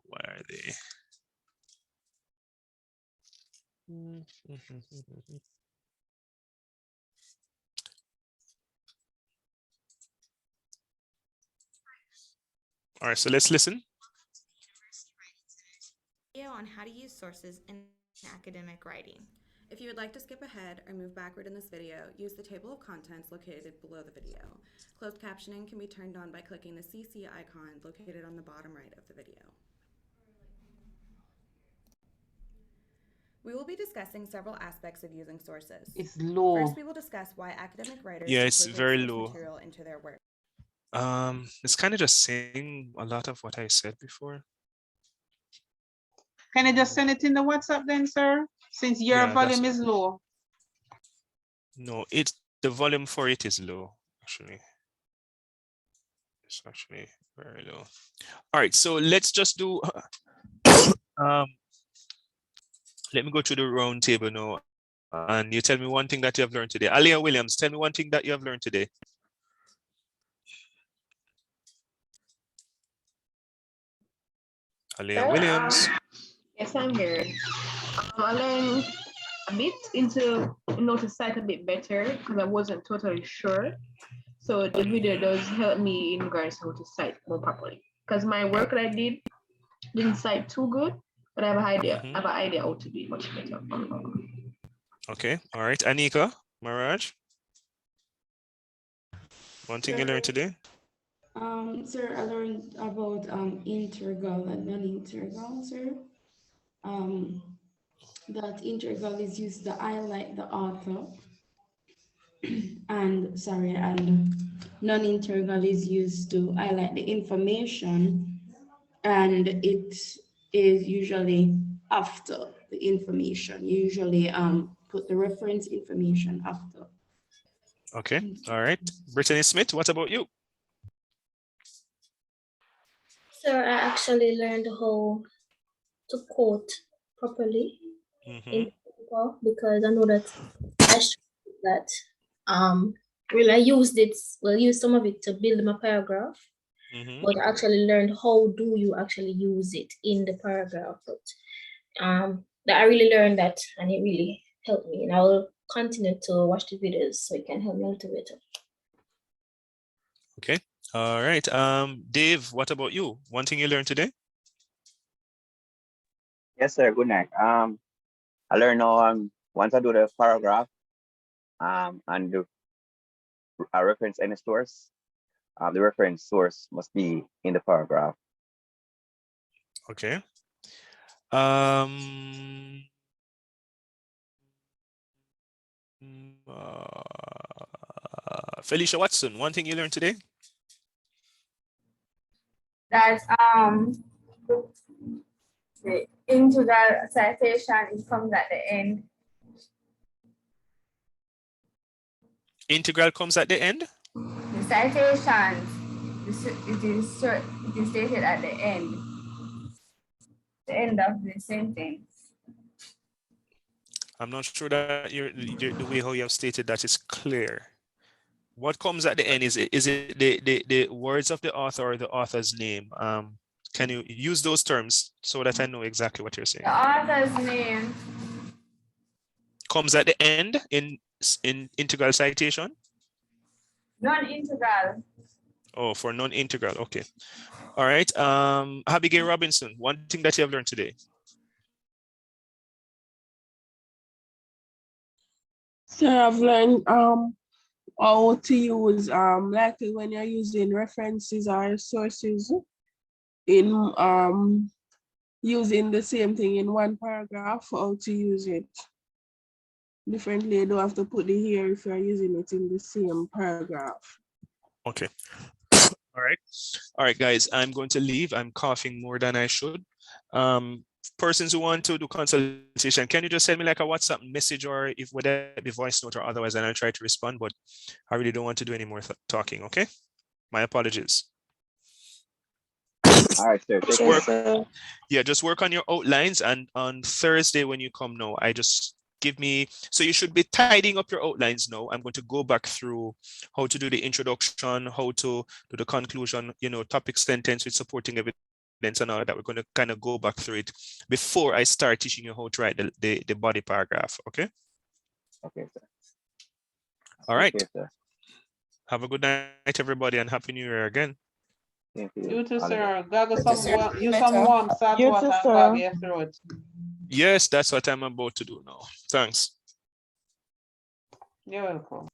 Why are they? All right, so let's listen. On how to use sources in academic writing. If you would like to skip ahead or move backward in this video, use the table of contents located below the video. Closed captioning can be turned on by clicking the CC icon located on the bottom right of the video. We will be discussing several aspects of using sources. It's low. First, we will discuss why academic writers Yeah, it's include very source low. material into their work. It's kind of just saying a lot of what I said before. Can you just send it in the WhatsApp then, sir? Since your Yeah, volume that's- is low. No, the volume for it is low, actually. It's actually very low. All right, so let's just do, let me go to the round table now. And you tell me one thing that you have learned today. Alia Williams, tell me one thing that you have learned today. Alia Williams. Yes, I'm here. I learned a bit to cite a bit better because I wasn't totally sure. So the video does help me in regards to how to cite more properly. Because my work that I didn't cite too good, but I have an idea. I have an idea how to do it much better. Okay, all right. Anika, Maraj. One thing you learned today? Sir, I learned about integral and non-integral, sir. That integral is used to highlight the author, and non-integral is used to highlight the information, and it is usually after the information. You usually put the reference information after. Okay, all right. Brittany Smith, what about you? Sir, I actually learned how to quote properly in paper because I know that I struggled that well, I used it, use some of it to build my paragraph, but I actually learned how do you actually use it in the paragraph. But that I really learned that, and it really helped me, and I will continue to watch the videos so it can help me a little bit. Okay, all right. Dave, what about you? One thing you learned today? Yes, sir. Good night. I learned now once I do the paragraph and do I reference any source, the reference source must be in the paragraph. Okay. Felicia Watson, one thing you learned today? That the integral citation it comes at the end. Integral comes at the end? The citations it is stated at the end of the sentence. I'm not sure that the way how you have stated that is clear. What comes at the end? Is it the words of the author or the author's name? Can you use those terms so that I know exactly what you're saying? The author's name comes at the end in integral citation? Non-integral. Oh, for non-integral. Okay. All right. Abigail Robinson, one thing that you have learned today. So I've learned how to use like when you're using references or sources in using the same thing in one paragraph, how to use it differently. You don't have to put the here if you're using it in the same paragraph. Okay. All right. All right, guys, I'm going to leave. I'm coughing more than I should. Persons who want to do consultation, can you just send me like a WhatsApp message, or if whether it be voice note or otherwise, and I'll try to respond, but I really don't want to do any more talking, okay? My apologies. All right, sir. Just work on your outlines, and on Thursday when you come now, so you should be tidying up your outlines now. I'm going to go back through how to do the introduction, how to do the conclusion, topic sentence with supporting evidence and all that. We're going to kind of go back through it before I start teaching you how to write the body paragraph, okay? Okay, sir. All right. Okay, sir. Have a good night, everybody, and Happy New Year again. You too, sir. Gargle some warm salt water and bag your throat. Yes, that's what I'm about to do now. Thanks. You're welcome.